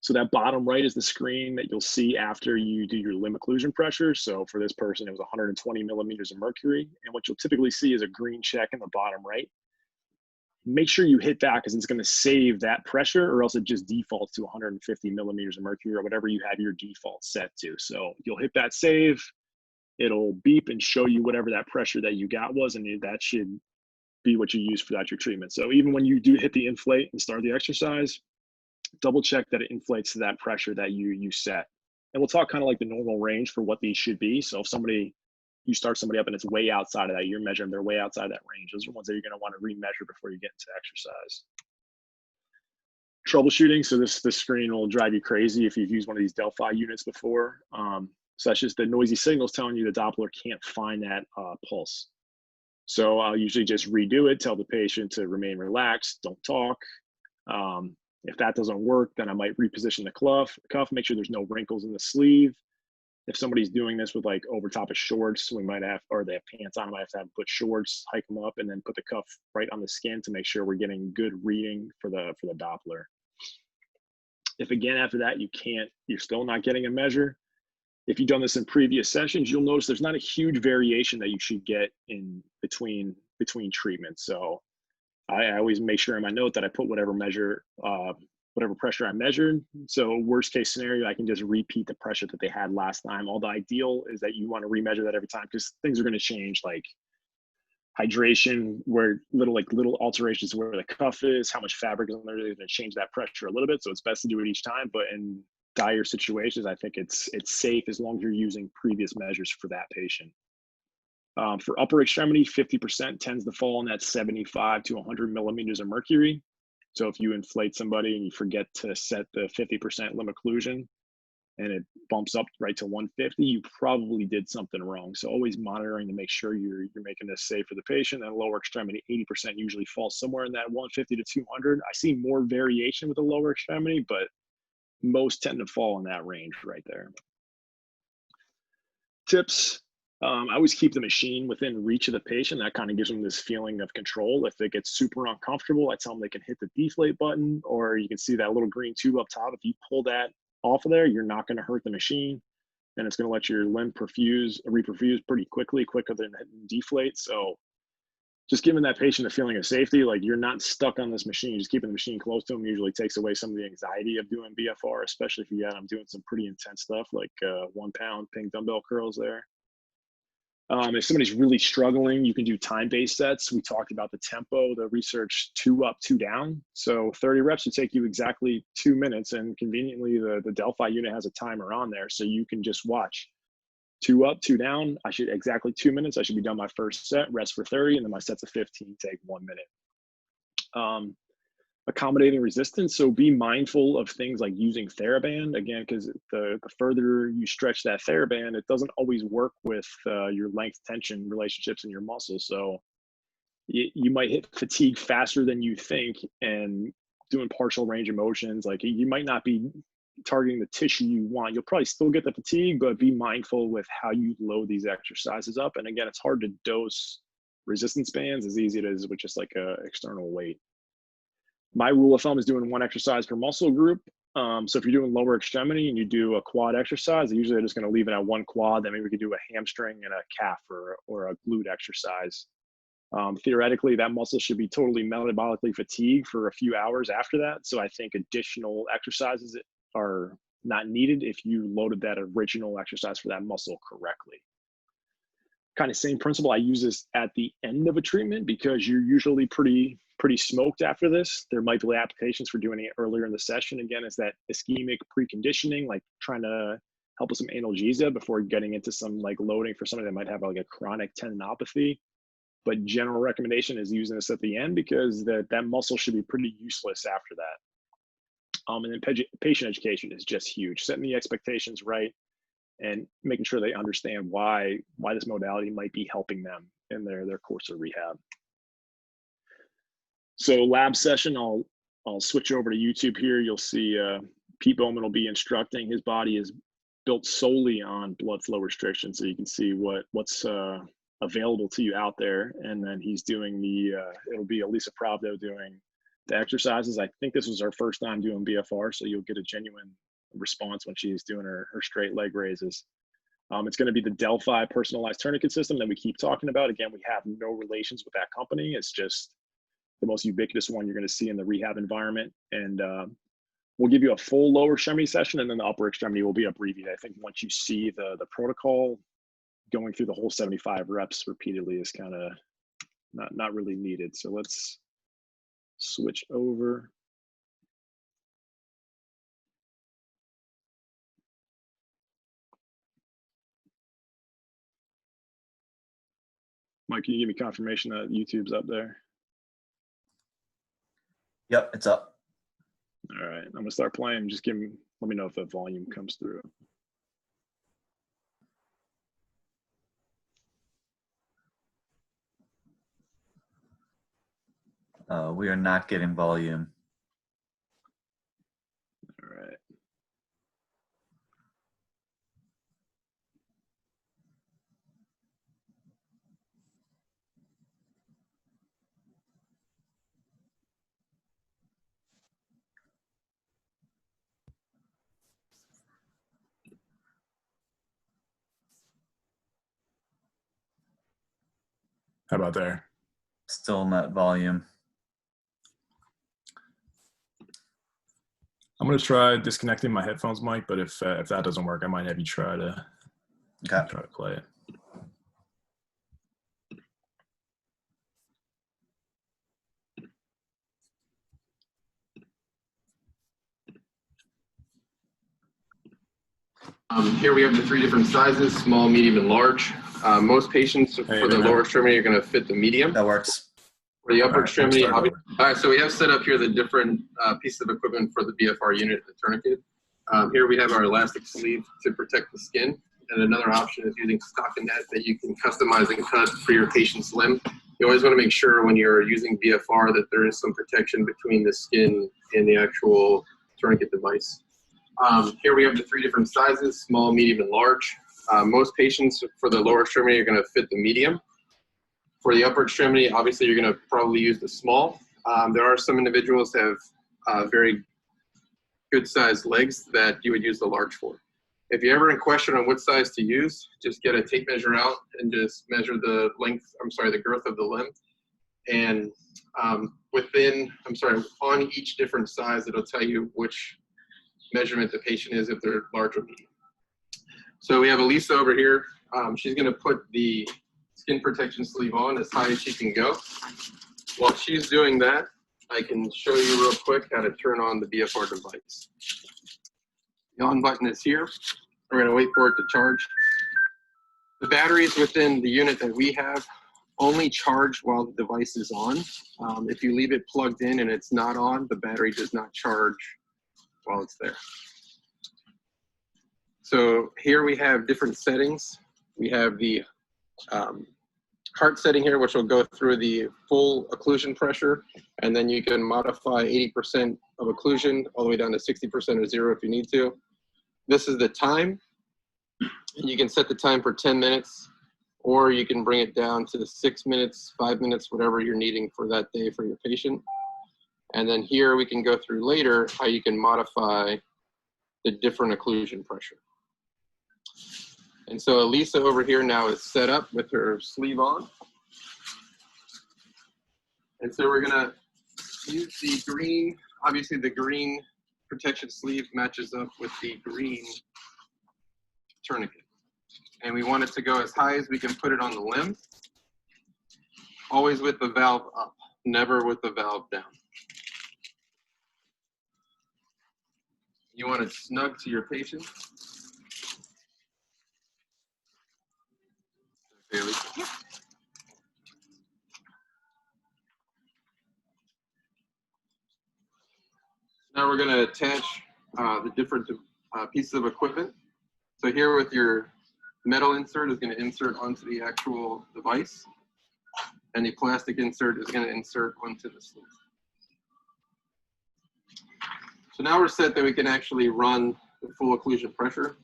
So that bottom right is the screen that you'll see after you do your limb occlusion pressure. So for this person, it was 120 millimeters of mercury. And what you'll typically see is a green check in the bottom right. Make sure you hit that, because it's going to save that pressure, or else it just defaults to 150 millimeters of mercury or whatever you have your default set to. So you'll hit that save. It'll beep and show you whatever that pressure that you got was, and that should be what you use for that your treatment. So even when you do hit the inflate and start the exercise, double check that it inflates to that pressure that you set. And we'll talk kind of like the normal range for what these should be. So if you start somebody up and it's way outside of that, you're measuring they're way outside that range, those are ones that you're going to want to remeasure before you get into exercise. Troubleshooting. So this screen will drive you crazy if you've used one of these Delphi units before. So that's just the noisy signals telling you the Doppler can't find that pulse. So I'll usually just redo it, tell the patient to remain relaxed, don't talk. If that doesn't work, then I might reposition the cuff, make sure there's no wrinkles in the sleeve. If somebody's doing this with like over top of shorts, we might have, or they have pants on, I might have to put shorts, hike them up, and then put the cuff right on the skin to make sure we're getting good reading for the Doppler. If again, after that, you're still not getting a measure, if you've done this in previous sessions, you'll notice there's not a huge variation that you should get in between treatments. So I always make sure in my note that I put whatever pressure I measured. So worst case scenario, I can just repeat the pressure that they had last time. Although ideal is that you want to remeasure that every time, because things are going to change, like hydration, where little alterations where the cuff is, how much fabric is on there, they're going to change that pressure a little bit. So it's best to do it each time. But in dire situations, I think it's safe as long as you're using previous measures for that patient. For upper extremity, 50% tends to fall in that 75 to 100 millimeters of mercury. So if you inflate somebody and you forget to set the 50% limb occlusion and it bumps up right to 150, you probably did something wrong. So always monitoring to make sure you're making this safe for the patient. And lower extremity, 80% usually falls somewhere in that 150 to 200. I see more variation with the lower extremity, but most tend to fall in that range right there. Tips. I always keep the machine within reach of the patient. That kind of gives them this feeling of control. If it gets super uncomfortable, I tell them they can hit the deflate button, or you can see that little green tube up top. If you pull that off of there, you're not going to hurt the machine, and it's going to let your limb reperfuse pretty quickly, quicker than deflate. So just giving that patient a feeling of safety, like you're not stuck on this machine. Just keeping the machine close to them usually takes away some of the anxiety of doing BFR, especially if you got them doing some pretty intense stuff like 1 pound ping dumbbell curls there. If somebody's really struggling, you can do time-based sets. We talked about the tempo, the research 2 up, 2 down. So 30 reps would take you exactly 2 minutes, and conveniently the Delphi unit has a timer on there. So you can just watch 2 up, 2 down. I should exactly 2 minutes. I should be done my first set, rest for 30, and then my sets of 15 take 1 minute. Accommodating resistance. So be mindful of things like using TheraBand, again, because the further you stretch that TheraBand, it doesn't always work with your length tension relationships in your muscles. So you might hit fatigue faster than you think, and doing partial range of motions, like you might not be targeting the tissue you want. You'll probably still get the fatigue, but be mindful with how you load these exercises up. And again, it's hard to dose resistance bands as easy as it is with just like a external weight. My rule of thumb is doing 1 exercise per muscle group. So if you're doing lower extremity and you do a quad exercise, usually I'm just going to leave it at 1 quad. Then maybe we could do a hamstring and a calf or a glute exercise. Theoretically, that muscle should be totally metabolically fatigued for a few hours after that. So I think additional exercises are not needed if you loaded that original exercise for that muscle correctly. Kind of same principle. I use this at the end of a treatment because you're usually pretty smoked after this. There might be applications for doing it earlier in the session. Again, is that ischemic preconditioning, like trying to help with some analgesia before getting into some like loading for somebody that might have like a chronic tendinopathy. But general recommendation is using this at the end because that muscle should be pretty useless after that. And then patient education is just huge. Setting the expectations right and making sure they understand why this modality might be helping them in their course of rehab. So lab session, I'll switch over to YouTube here. You'll see Pete Bowman will be instructing. His body is built solely on blood flow restriction, so you can see what's available to you out there. And then he's doing it'll be Elisa Pravdo doing the exercises. I think this was her first time doing BFR, so you'll get a genuine response when she's doing her straight leg raises. It's going to be the Delphi personalized tourniquet system that we keep talking about. Again, we have no relations with that company. It's just the most ubiquitous one you're going to see in the rehab environment. And we'll give you a full lower extremity session, and then the upper extremity will be abbreviated. I think once you see the protocol, going through the whole 75 reps repeatedly is kind of not really needed. So let's switch over. Mike, can you give me confirmation that YouTube's up there? Yep, it's up. All right, I'm gonna start playing. Just let me know if the volume comes through. We are not getting volume. All right. How about there? Still not volume. I'm gonna try disconnecting my headphones, Mike. But if that doesn't work, I might have you try to play it. Here we have the 3 different sizes: small, medium, and large. Most patients for the lower extremity are going to fit the medium. That works. For the upper extremity, obviously All right, so we have set up here the different pieces of equipment for the BFR unit, the tourniquet. Here we have our elastic sleeve to protect the skin. And another option is using stockinette that you can customize and cut for your patient's limb. You always want to make sure when you're using BFR that there is some protection between the skin and the actual tourniquet device. Here we have the 3 different sizes, small, medium, and large. Most patients for the lower extremity are going to fit the medium. For the upper extremity, obviously you're going to probably use the small. There are some individuals that have very good sized legs that you would use the large for. If you're ever in question on what size to use, just get a tape measure out and just measure the the girth of the limb. And on each different size, it'll tell you which measurement the patient is, if they're large or medium. So we have Elisa over here. She's gonna put the skin protection sleeve on as high as she can go. While she's doing that, I can show you real quick how to turn on the BFR device. The on button is here. We're going to wait for it to charge. The batteries within the unit that we have only charge while the device is on. If you leave it plugged in and it's not on, the battery does not charge while it's there. So here we have different settings. We have the heart setting here, which will go through the full occlusion pressure, and then you can modify 80% of occlusion all the way down to 60% or 0 if you need to. This is the time, and you can set the time for 10 minutes, or you can bring it down to 6 minutes, 5 minutes, whatever you're needing for that day for your patient. And then here we can go through later how you can modify the different occlusion pressure. And so Elisa over here now is set up with her sleeve on. And so we're gonna use the green, obviously the green protection sleeve matches up with the green tourniquet. And we want it to go as high as we can put it on the limb, always with the valve up, never with the valve down. You want it snug to your patient. Okay, Lisa. Now we're going to attach the different pieces of equipment. So here with your metal insert is going to insert onto the actual device, and the plastic insert is going to insert onto the sleeve. So now we're set that we can actually run the full occlusion pressure.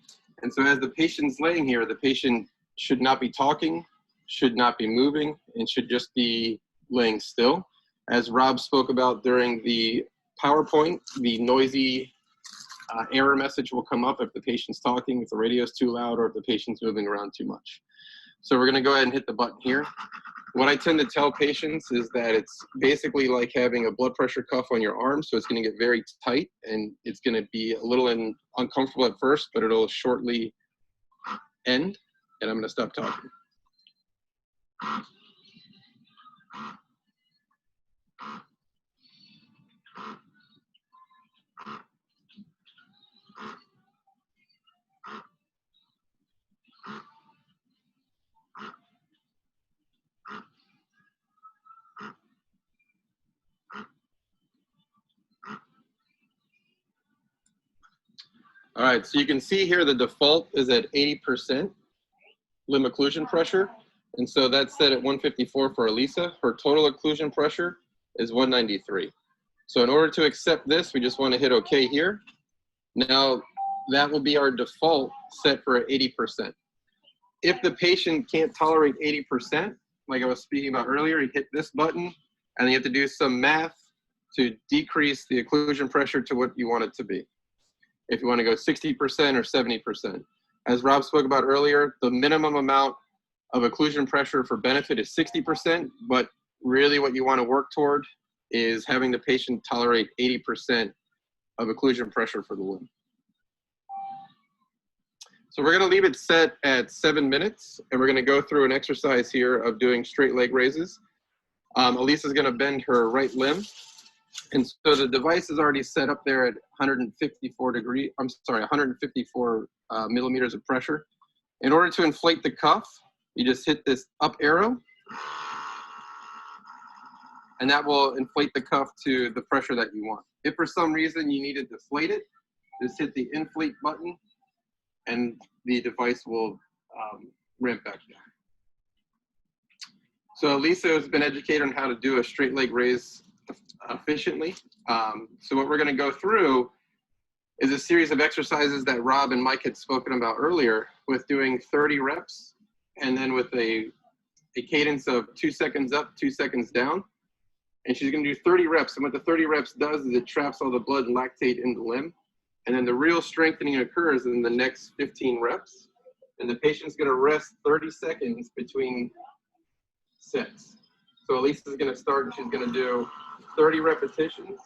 And so as the patient's laying here, the patient should not be talking, should not be moving, and should just be laying still. As Rob spoke about during the PowerPoint, the noisy error message will come up if the patient's talking, if the radio is too loud, or if the patient's moving around too much. So we're going to go ahead and hit the button here. What I tend to tell patients is that it's basically like having a blood pressure cuff on your arm, so it's going to get very tight, and it's going to be a little uncomfortable at first, but it'll shortly end, and I'm going to stop talking. All right, so you can see here the default is at 80% limb occlusion pressure. And so that's set at 154 for Elisa. Her total occlusion pressure is 193. So in order to accept this, we just want to hit OK here. Now, that will be our default set for 80%. If the patient can't tolerate 80%, like I was speaking about earlier, you hit this button, and you have to do some math to decrease the occlusion pressure to what you want it to be. If you want to go 60% or 70%. As Rob spoke about earlier, the minimum amount of occlusion pressure for benefit is 60%, but really what you want to work toward is having the patient tolerate 80% of occlusion pressure for the limb. So we're going to leave it set at 7 minutes, and we're going to go through an exercise here of doing straight leg raises. Elisa's going to bend her right limb. And so the device is already set up there at 154 millimeters of pressure. In order to inflate the cuff, you just hit this up arrow, and that will inflate the cuff to the pressure that you want. If for some reason you need to deflate it, just hit the inflate button and the device will ramp back down. So Lisa has been educated on how to do a straight leg raise efficiently. So what we're going to go through is a series of exercises that Rob and Mike had spoken about earlier, with doing 30 reps and then with a cadence of 2 seconds up, 2 seconds down. And she's going to do 30 reps. And what the 30 reps does is it traps all the blood and lactate in the limb. And then the real strengthening occurs in the next 15 reps. And the patient's going to rest 30 seconds between sets. So Elisa's going to start and she's going to do 30 repetitions.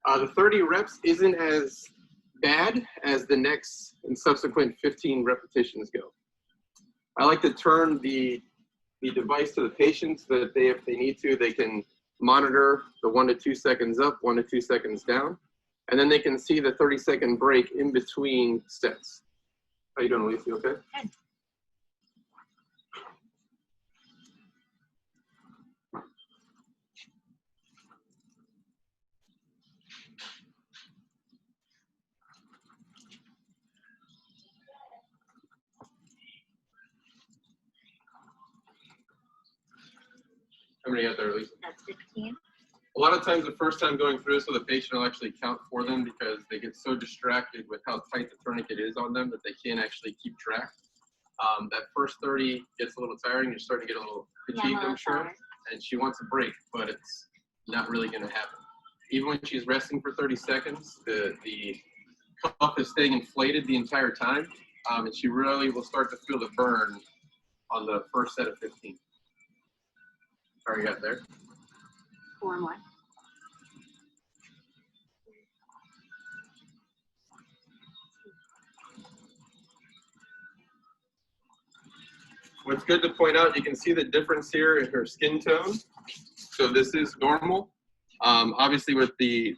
The 30 reps isn't as bad as the next and subsequent 15 repetitions go. I like to turn the device to the patient so that if they need to, they can monitor the 1 to 2 seconds up, 1 to 2 seconds down, and then they can see the 30-second break in between sets. How you doing, Elise? You okay? Good. How many out there, Elise? That's 15. A lot of times the first time going through, so the patient will actually count for them because they get so distracted with how tight the tourniquet is on them that they can't actually keep track. That first 30 gets a little tiring. You're starting to get a little fatigued, I'm sure. And she wants a break, but it's not really going to happen. Even when she's resting for 30 seconds, the cuff is staying inflated the entire time, and she really will start to feel the burn on the first set of 15. Sorry, you got there? 4 more. What's good to point out, you can see the difference here in her skin tone. So this is normal. Obviously with the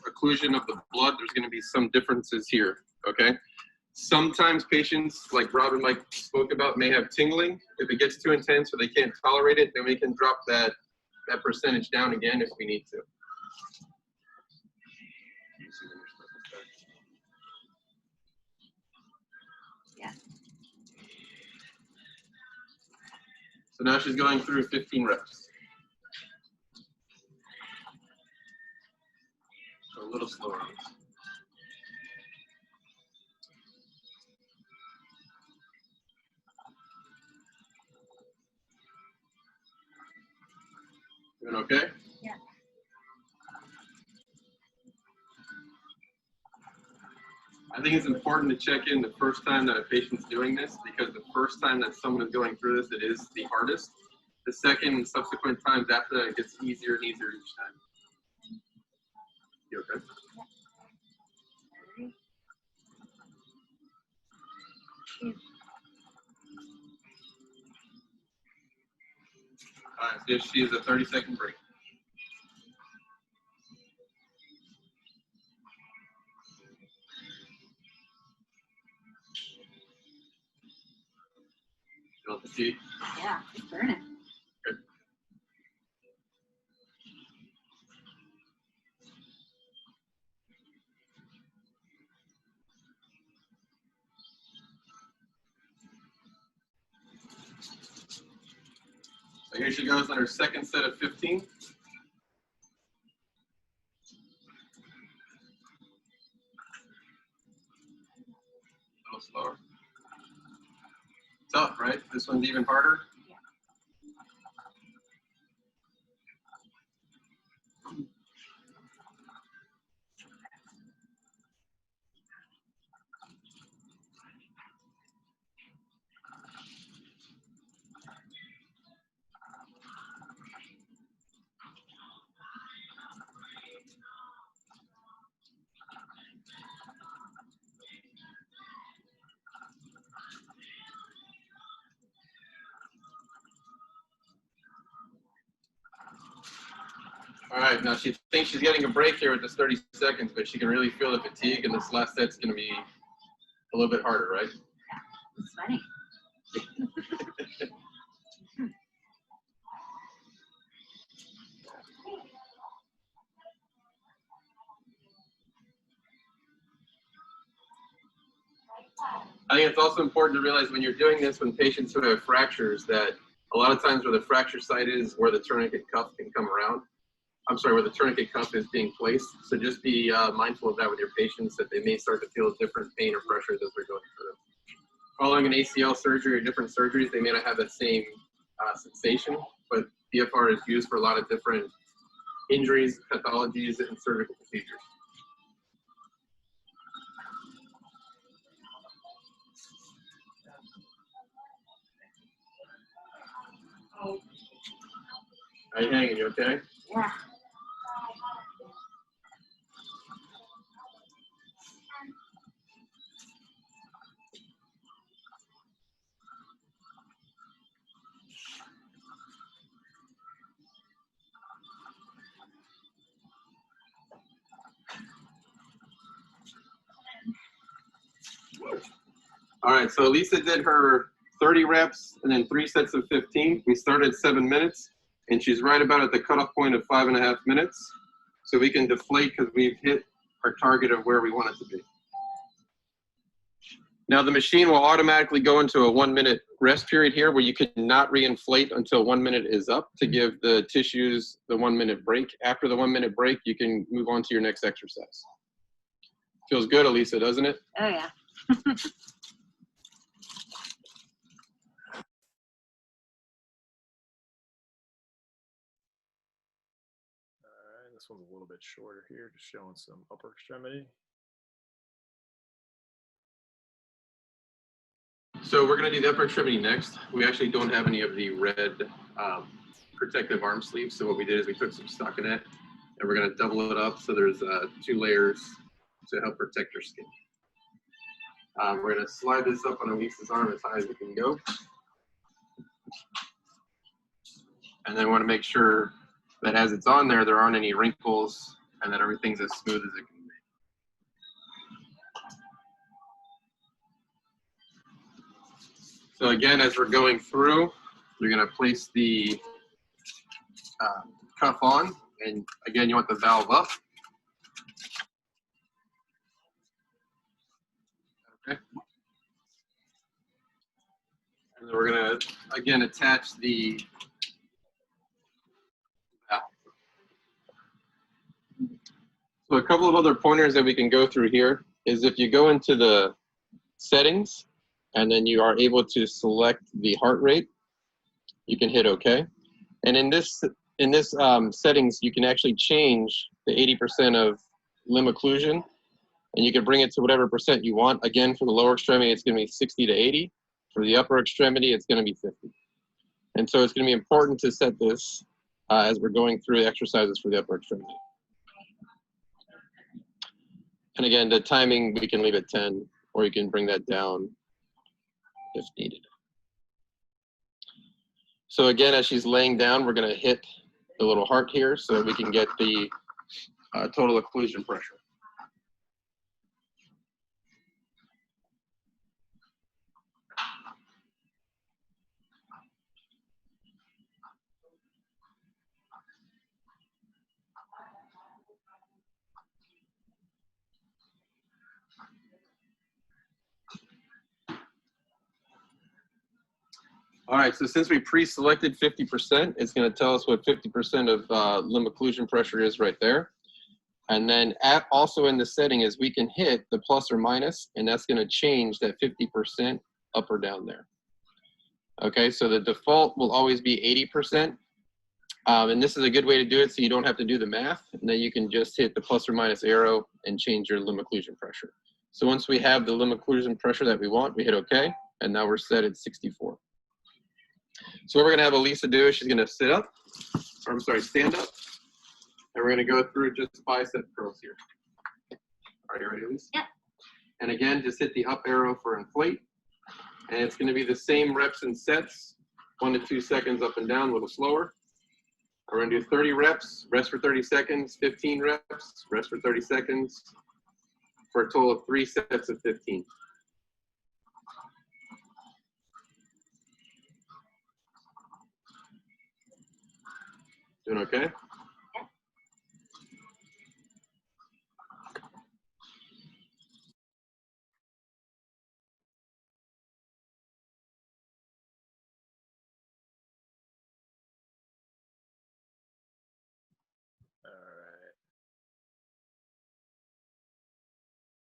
occlusion of the blood, there's gonna be some differences here, okay? Sometimes patients, like Rob and Mike spoke about, may have tingling. If it gets too intense or they can't tolerate it, then we can drop that percentage down again if we need to. Yeah. So now she's going through 15 reps. So a little slower. Doing okay? Yeah. I think it's important to check in the first time that a patient's doing this, because the first time that someone is going through this, it is the hardest. The second and subsequent times after that, it gets easier and easier each time. You okay? All right, so she is a 30-second break. Feel the fatigue? Yeah, it's burning. Good. So here she goes on her second set of 15. A little slower. Tough, right? This one's even harder. All right, now she thinks she's getting a break here with this 30 seconds, but she can really feel the fatigue, and this last set's going to be a little bit harder, right? It's funny. I think it's also important to realize when you're doing this when patients who have fractures that a lot of times where the fracture site is where the tourniquet cuff can come around. I'm sorry, where the tourniquet cuff is being placed. So just be mindful of that with your patients, that they may start to feel different pain or pressures as they're going through. Following an ACL surgery or different surgeries, they may not have that same sensation, but BFR is used for a lot of different injuries, pathologies, and surgical procedures. Are you hanging? You okay? Yeah. All right, so Lisa did her 30 reps and then 3 sets of 15. We started 7 minutes, and she's right about at the cutoff point of 5.5 minutes. So we can deflate because we've hit our target of where we want it to be. Now the machine will automatically go into a 1-minute rest period here where you cannot reinflate until 1 minute is up to give the tissues the 1-minute break. After the 1-minute break, you can move on to your next exercise. Feels good, Elisa, doesn't it? Oh, yeah. All right, this one's a little bit shorter here, just showing some upper extremity. So we're going to do the upper extremity next. We actually don't have any of the red protective arm sleeves. So what we did is we took some stockinette and we're going to double it up so there's 2 layers to help protect your skin. We're going to slide this up on Elisa's arm as high as we can go. And then we want to make sure that as it's on there, there aren't any wrinkles and that everything's as smooth as it can be. So again, as we're going through, you're going to place the cuff on, and again, you want the valve up. Okay. And then we're going to, again, attach the valve. So a couple of other pointers that we can go through here is if you go into the settings, and then you are able to select the heart rate, you can hit OK. And in this settings, you can actually change the 80% of limb occlusion, and you can bring it to whatever percent you want. Again, for the lower extremity, it's going to be 60 to 80. For the upper extremity, it's going to be 50. And so it's going to be important to set this as we're going through the exercises for the upper extremity. And again, the timing, we can leave at 10, or you can bring that down if needed. So again, as she's laying down, we're going to hit the little heart here so that we can get the total occlusion pressure. All right, so since we pre-selected 50%, it's going to tell us what 50% of limb occlusion pressure is right there. And then also in the setting is we can hit the plus or minus, and that's going to change that 50% up or down there. Okay, so the default will always be 80%. And this is a good way to do it so you don't have to do the math. And then you can just hit the plus or minus arrow and change your limb occlusion pressure. So once we have the limb occlusion pressure that we want, we hit OK. And now we're set at 64. So what we're going to have Elisa do is she's going to sit up, or I'm sorry, stand up. And we're going to go through just bicep curls here. Are you ready, Elisa? Yep. And again, just hit the up arrow for inflate. And it's going to be the same reps and sets, 1 to 2 seconds up and down, a little slower. We're going to do 30 reps, rest for 30 seconds, 15 reps, rest for 30 seconds, for a total of 3 sets of 15. Doing okay?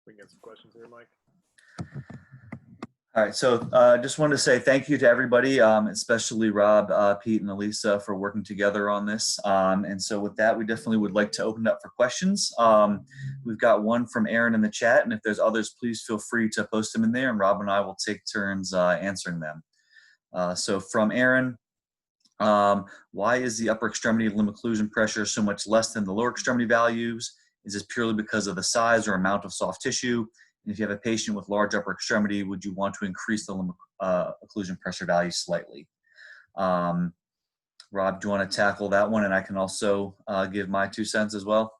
We can get some questions here, Mike. All right, so just wanted to say thank you to everybody, especially Rob, Pete, and Elisa for working together on this. And so with that, we definitely would like to open it up for questions. We've got one from Aaron in the chat, and if there's others, please feel free to post them in there, and Rob and I will take turns answering them. So from Aaron, why is the upper extremity limb occlusion pressure so much less than the lower extremity values? Is this purely because of the size or amount of soft tissue? And if you have a patient with large upper extremity, would you want to increase the limb occlusion pressure value slightly? Rob, do you want to tackle that one? And I can also give my 2 cents as well.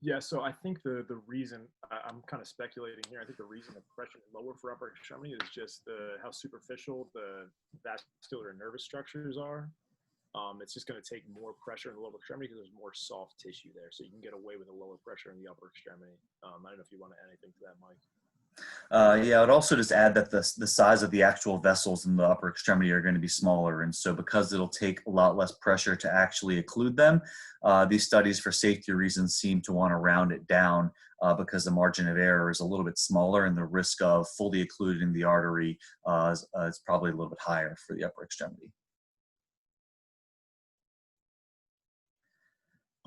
Yeah, so I think the reason, I'm kind of speculating here, I think the reason the pressure is lower for upper extremity is just how superficial the vascular and nervous structures are. It's just going to take more pressure in the lower extremity because there's more soft tissue there. So you can get away with a lower pressure in the upper extremity. I don't know if you want to add anything to that, Mike. Yeah, I would also just add that the size of the actual vessels in the upper extremity are going to be smaller. And so because it'll take a lot less pressure to actually occlude them, these studies for safety reasons seem to want to round it down because the margin of error is a little bit smaller and the risk of fully occluding the artery is probably a little bit higher for the upper extremity.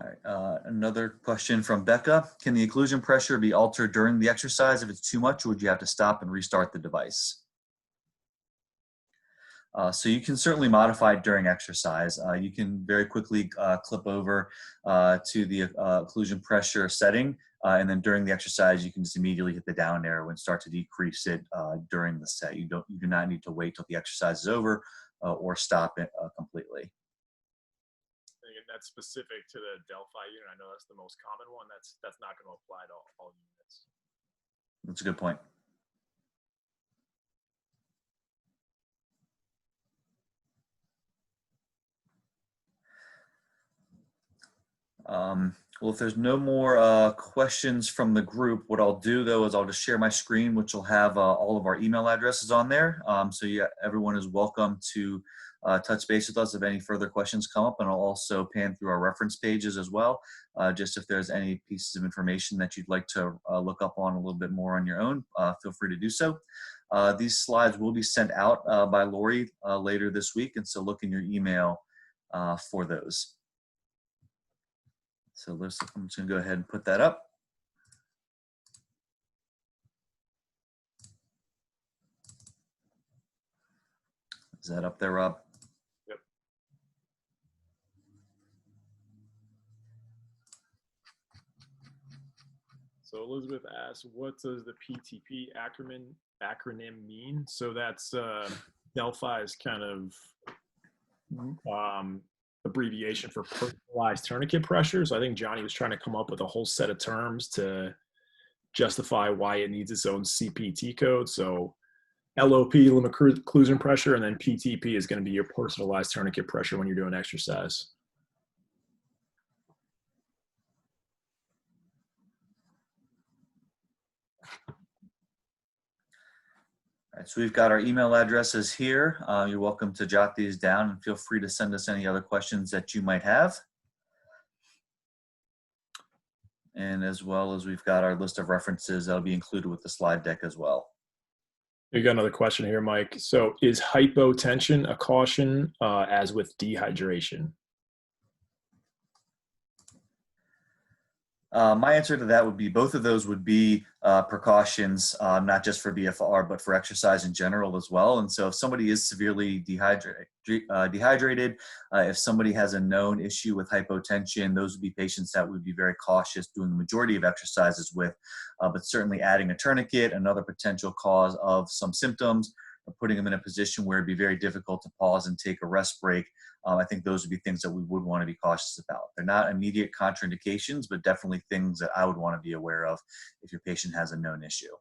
All right, another question from Becca. Can the occlusion pressure be altered during the exercise? If it's too much, would you have to stop and restart the device? So you can certainly modify it during exercise. You can very quickly clip over to the occlusion pressure setting, and then during the exercise, you can just immediately hit the down arrow and start to decrease it during the set. You do not need to wait till the exercise is over or stop it completely. That's specific to the Delphi unit. I know that's the most common one. That's not going to apply to all units. That's a good point. Well, if there's no more questions from the group, what I'll do though is I'll just share my screen, which will have all of our email addresses on there. So yeah, everyone is welcome to touch base with us if any further questions come up, and I'll also pan through our reference pages as well. Just if there's any pieces of information that you'd like to look up on a little bit more on your own, feel free to do so. These slides will be sent out by Lori later this week, and so look in your email for those. So I'm just going to go ahead and put that up. Is that up there, Rob? Yep. So Elizabeth asked, what does the PTP acronym mean? So that's Delphi's kind of abbreviation for personalized tourniquet pressure. So I think Johnny was trying to come up with a whole set of terms to justify why it needs its own CPT code. So LOP, limb occlusion pressure, and then PTP is going to be your personalized tourniquet pressure when you're doing exercise. All right, so we've got our email addresses here. You're welcome to jot these down and feel free to send us any other questions that you might have. And as well as we've got our list of references that'll be included with the slide deck as well. You got another question here, Mike. So is hypotension a caution as with dehydration? My answer to that would be both of those would be precautions, not just for BFR, but for exercise in general as well. And so if somebody is severely dehydrated, if somebody has a known issue with hypotension, those would be patients that would be very cautious doing the majority of exercises with, but certainly adding a tourniquet, another potential cause of some symptoms, or putting them in a position where it'd be very difficult to pause and take a rest break. I think those would be things that we would want to be cautious about. They're not immediate contraindications, but definitely things that I would want to be aware of if your patient has a known issue.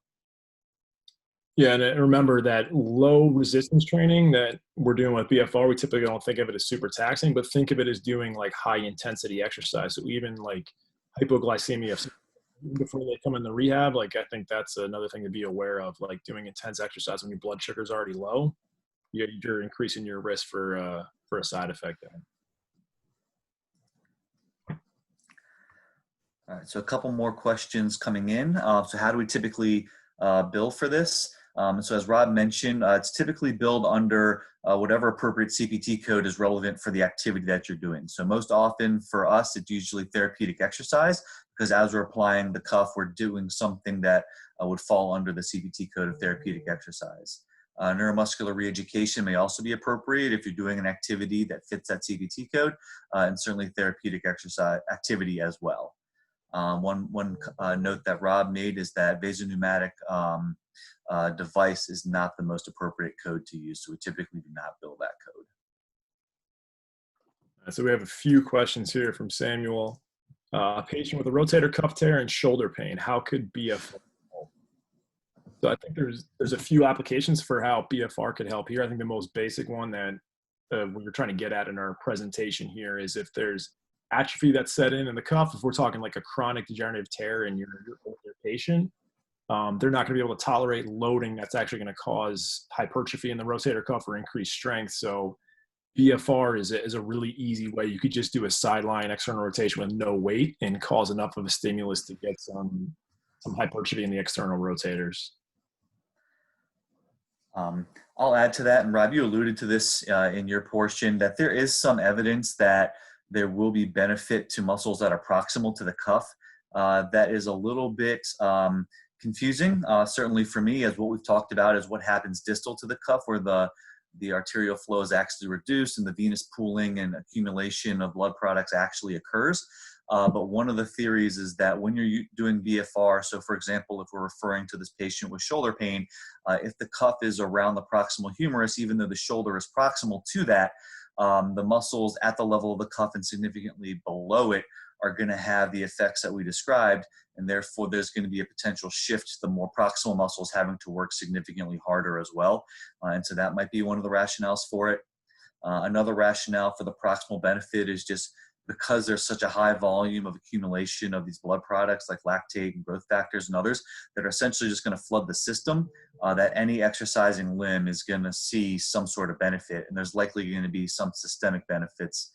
Yeah, and remember that low resistance training that we're doing with BFR, we typically don't think of it as super taxing, but think of it as doing like high intensity exercise. So even like hypoglycemia before they come in the rehab, like I think that's another thing to be aware of, like doing intense exercise when your blood sugar is already low, you're increasing your risk for a side effect there. All right, so a couple more questions coming in. So how do we typically bill for this? So as Rob mentioned, it's typically billed under whatever appropriate CPT code is relevant for the activity that you're doing. So most often for us, it's usually therapeutic exercise, because as we're applying the cuff, we're doing something that would fall under the CPT code of therapeutic exercise. Neuromuscular reeducation may also be appropriate if you're doing an activity that fits that CPT code, and certainly therapeutic exercise activity as well. One note that Rob made is that vasopneumatic device is not the most appropriate code to use, so we typically do not bill that code. So we have a few questions here from Samuel. A patient with a rotator cuff tear and shoulder pain, how could BFR help? So I think there's a few applications for how BFR could help here. I think the most basic one that we're trying to get at in our presentation here is if there's atrophy that's set in the cuff. If we're talking like a chronic degenerative tear in your older patient, they're not going to be able to tolerate loading that's actually going to cause hypertrophy in the rotator cuff or increased strength. So BFR is a really easy way. You could just do a sideline external rotation with no weight and cause enough of a stimulus to get some hypertrophy in the external rotators. I'll add to that, and Rob, you alluded to this in your portion, that there is some evidence that there will be benefit to muscles that are proximal to the cuff. That is a little bit confusing, certainly for me, as what we've talked about is what happens distal to the cuff, where the arterial flow is actually reduced and the venous pooling and accumulation of blood products actually occurs. But one of the theories is that when you're doing BFR, so for example, if we're referring to this patient with shoulder pain, if the cuff is around the proximal humerus, even though the shoulder is proximal to that, the muscles at the level of the cuff and significantly below it are going to have the effects that we described, and therefore there's going to be a potential shift to the more proximal muscles having to work significantly harder as well. And so that might be one of the rationales for it. Another rationale for the proximal benefit is just because there's such a high volume of accumulation of these blood products like lactate and growth factors and others that are essentially just going to flood the system, that any exercising limb is going to see some sort of benefit, and there's likely going to be some systemic benefits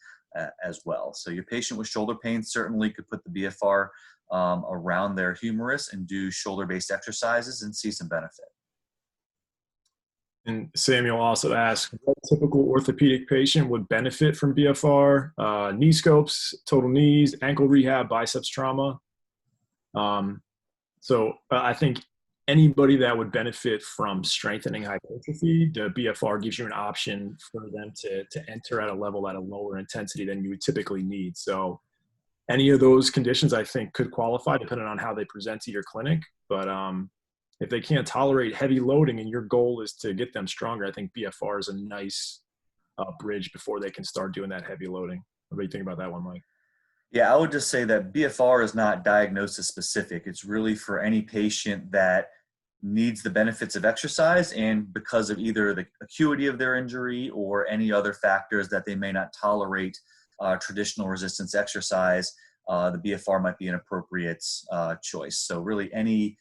as well. So your patient with shoulder pain certainly could put the BFR around their humerus and do shoulder-based exercises and see some benefit. And Samuel also asked, what typical orthopedic patient would benefit from BFR? Knee scopes, total knees, ankle rehab, biceps trauma. So I think anybody that would benefit from strengthening hypertrophy, the BFR gives you an option for them to enter at a level at a lower intensity than you would typically need. So any of those conditions I think could qualify depending on how they present to your clinic. But if they can't tolerate heavy loading and your goal is to get them stronger, I think BFR is a nice bridge before they can start doing that heavy loading. What do you think about that one, Mike? Yeah, I would just say that BFR is not diagnosis specific. It's really for any patient that needs the benefits of exercise, and because of either the acuity of their injury or any other factors that they may not tolerate traditional resistance exercise, the BFR might be an appropriate choice. So really any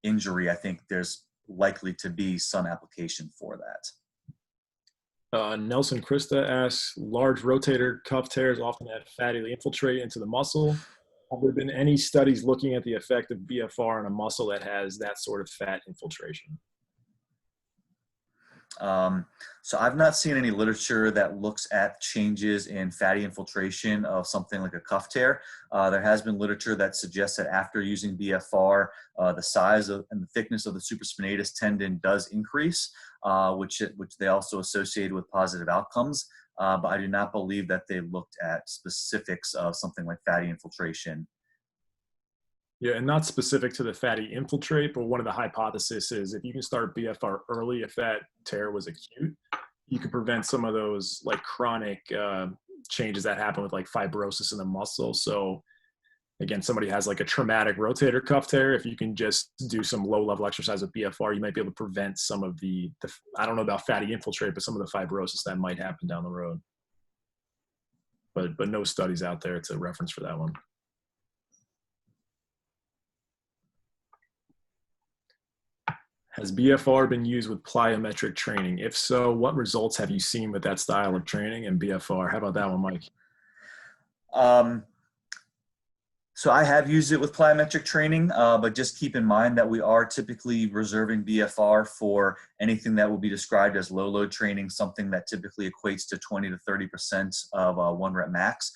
injury, I think there's likely to be some application for that. Nelson Christa asks, large rotator cuff tears often have fatty infiltrate into the muscle. Have there been any studies looking at the effect of BFR on a muscle that has that sort of fat infiltration? So I've not seen any literature that looks at changes in fatty infiltration of something like a cuff tear. There has been literature that suggests that after using BFR, the size and the thickness of the supraspinatus tendon does increase, which they also associated with positive outcomes. But I do not believe that they looked at specifics of something like fatty infiltration. Yeah, and not specific to the fatty infiltrate, but one of the hypotheses is if you can start BFR early, if that tear was acute, you can prevent some of those like chronic changes that happen with like fibrosis in the muscle. So again, somebody has like a traumatic rotator cuff tear. If you can just do some low-level exercise with BFR, you might be able to prevent some of the I don't know about fatty infiltrate, but some of the fibrosis that might happen down the road. But no studies out there to reference for that one. Has BFR been used with plyometric training? If so, what results have you seen with that style of training and BFR? How about that one, Mike? So I have used it with plyometric training, but just keep in mind that we are typically reserving BFR for anything that will be described as low load training, something that typically equates to 20 to 30% of 1 rep max.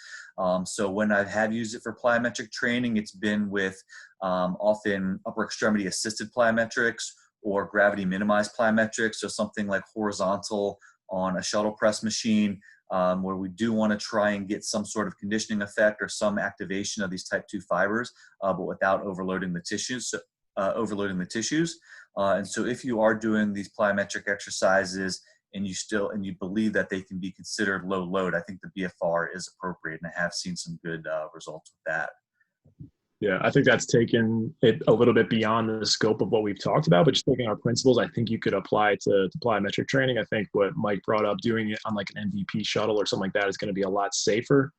So when I have used it for plyometric training, it's been with often upper extremity assisted plyometrics or gravity minimized plyometrics, so something like horizontal on a shuttle press machine, where we do want to try and get some sort of conditioning effect or some activation of these type 2 fibers, but without overloading the tissues. And so if you are doing these plyometric exercises and you believe that they can be considered low load, I think the BFR is appropriate, and I have seen some good results with that. Yeah, I think that's taken it a little bit beyond the scope of what we've talked about, but just taking our principles, I think you could apply to plyometric training. I think what Mike brought up, doing it on like an MVP shuttle or something like that, is going to be a lot safer.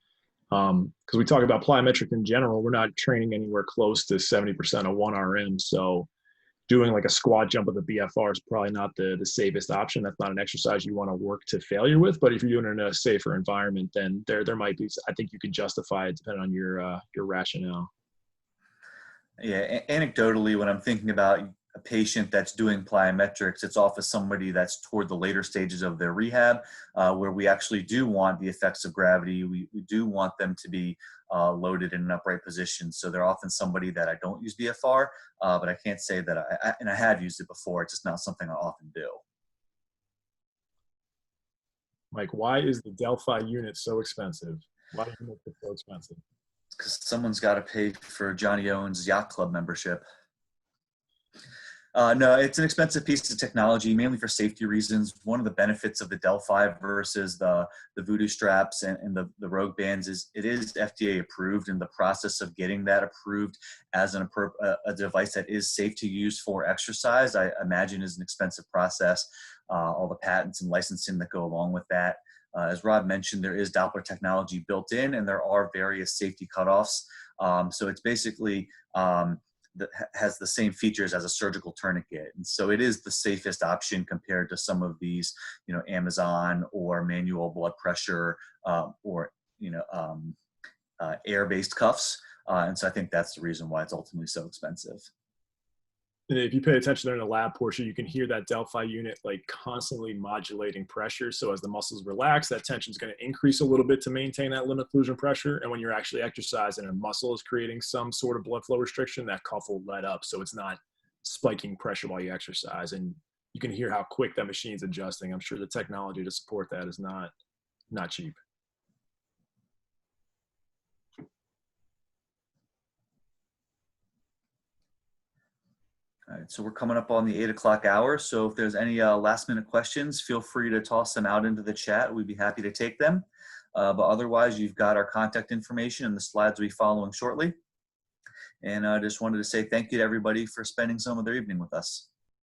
Because we talk about plyometric in general, we're not training anywhere close to 70% of 1 RM. So doing like a squat jump with a BFR is probably not the safest option. That's not an exercise you want to work to failure with. But if you're doing it in a safer environment, then there might be, I think you can justify it depending on your rationale. Yeah, anecdotally, when I'm thinking about a patient that's doing plyometrics, it's often somebody that's toward the later stages of their rehab, where we actually do want the effects of gravity. We do want them to be loaded in an upright position. So they're often somebody that I don't use BFR, but I can't say that I have used it before. It's just not something I often do. Mike, why is the Delphi unit so expensive? Why do you make it so expensive? Because someone's got to pay for Johnny Owen's yacht club membership. No, it's an expensive piece of technology, mainly for safety reasons. One of the benefits of the Delphi versus the Voodoo straps and the Rogue bands is it is FDA approved, and the process of getting that approved as a device that is safe to use for exercise, I imagine, is an expensive process. All the patents and licensing that go along with that. As Rob mentioned, there is Doppler technology built in, and there are various safety cutoffs. So it's basically that has the same features as a surgical tourniquet. And so it is the safest option compared to some of these, Amazon or manual blood pressure or, air-based cuffs. And so I think that's the reason why it's ultimately so expensive. And if you pay attention there in the lab portion, you can hear that Delphi unit like constantly modulating pressure. So as the muscles relax, that tension is going to increase a little bit to maintain that limb occlusion pressure. And when you're actually exercising and a muscle is creating some sort of blood flow restriction, that cuff will let up. So it's not spiking pressure while you exercise. And you can hear how quick that machine's adjusting. I'm sure the technology to support that is not cheap. All right, so we're coming up on the 8 o'clock hour. So if there's any last minute questions, feel free to toss them out into the chat. We'd be happy to take them. But otherwise, you've got our contact information, and the slides will be following shortly. And I just wanted to say thank you to everybody for spending some of their evening with us.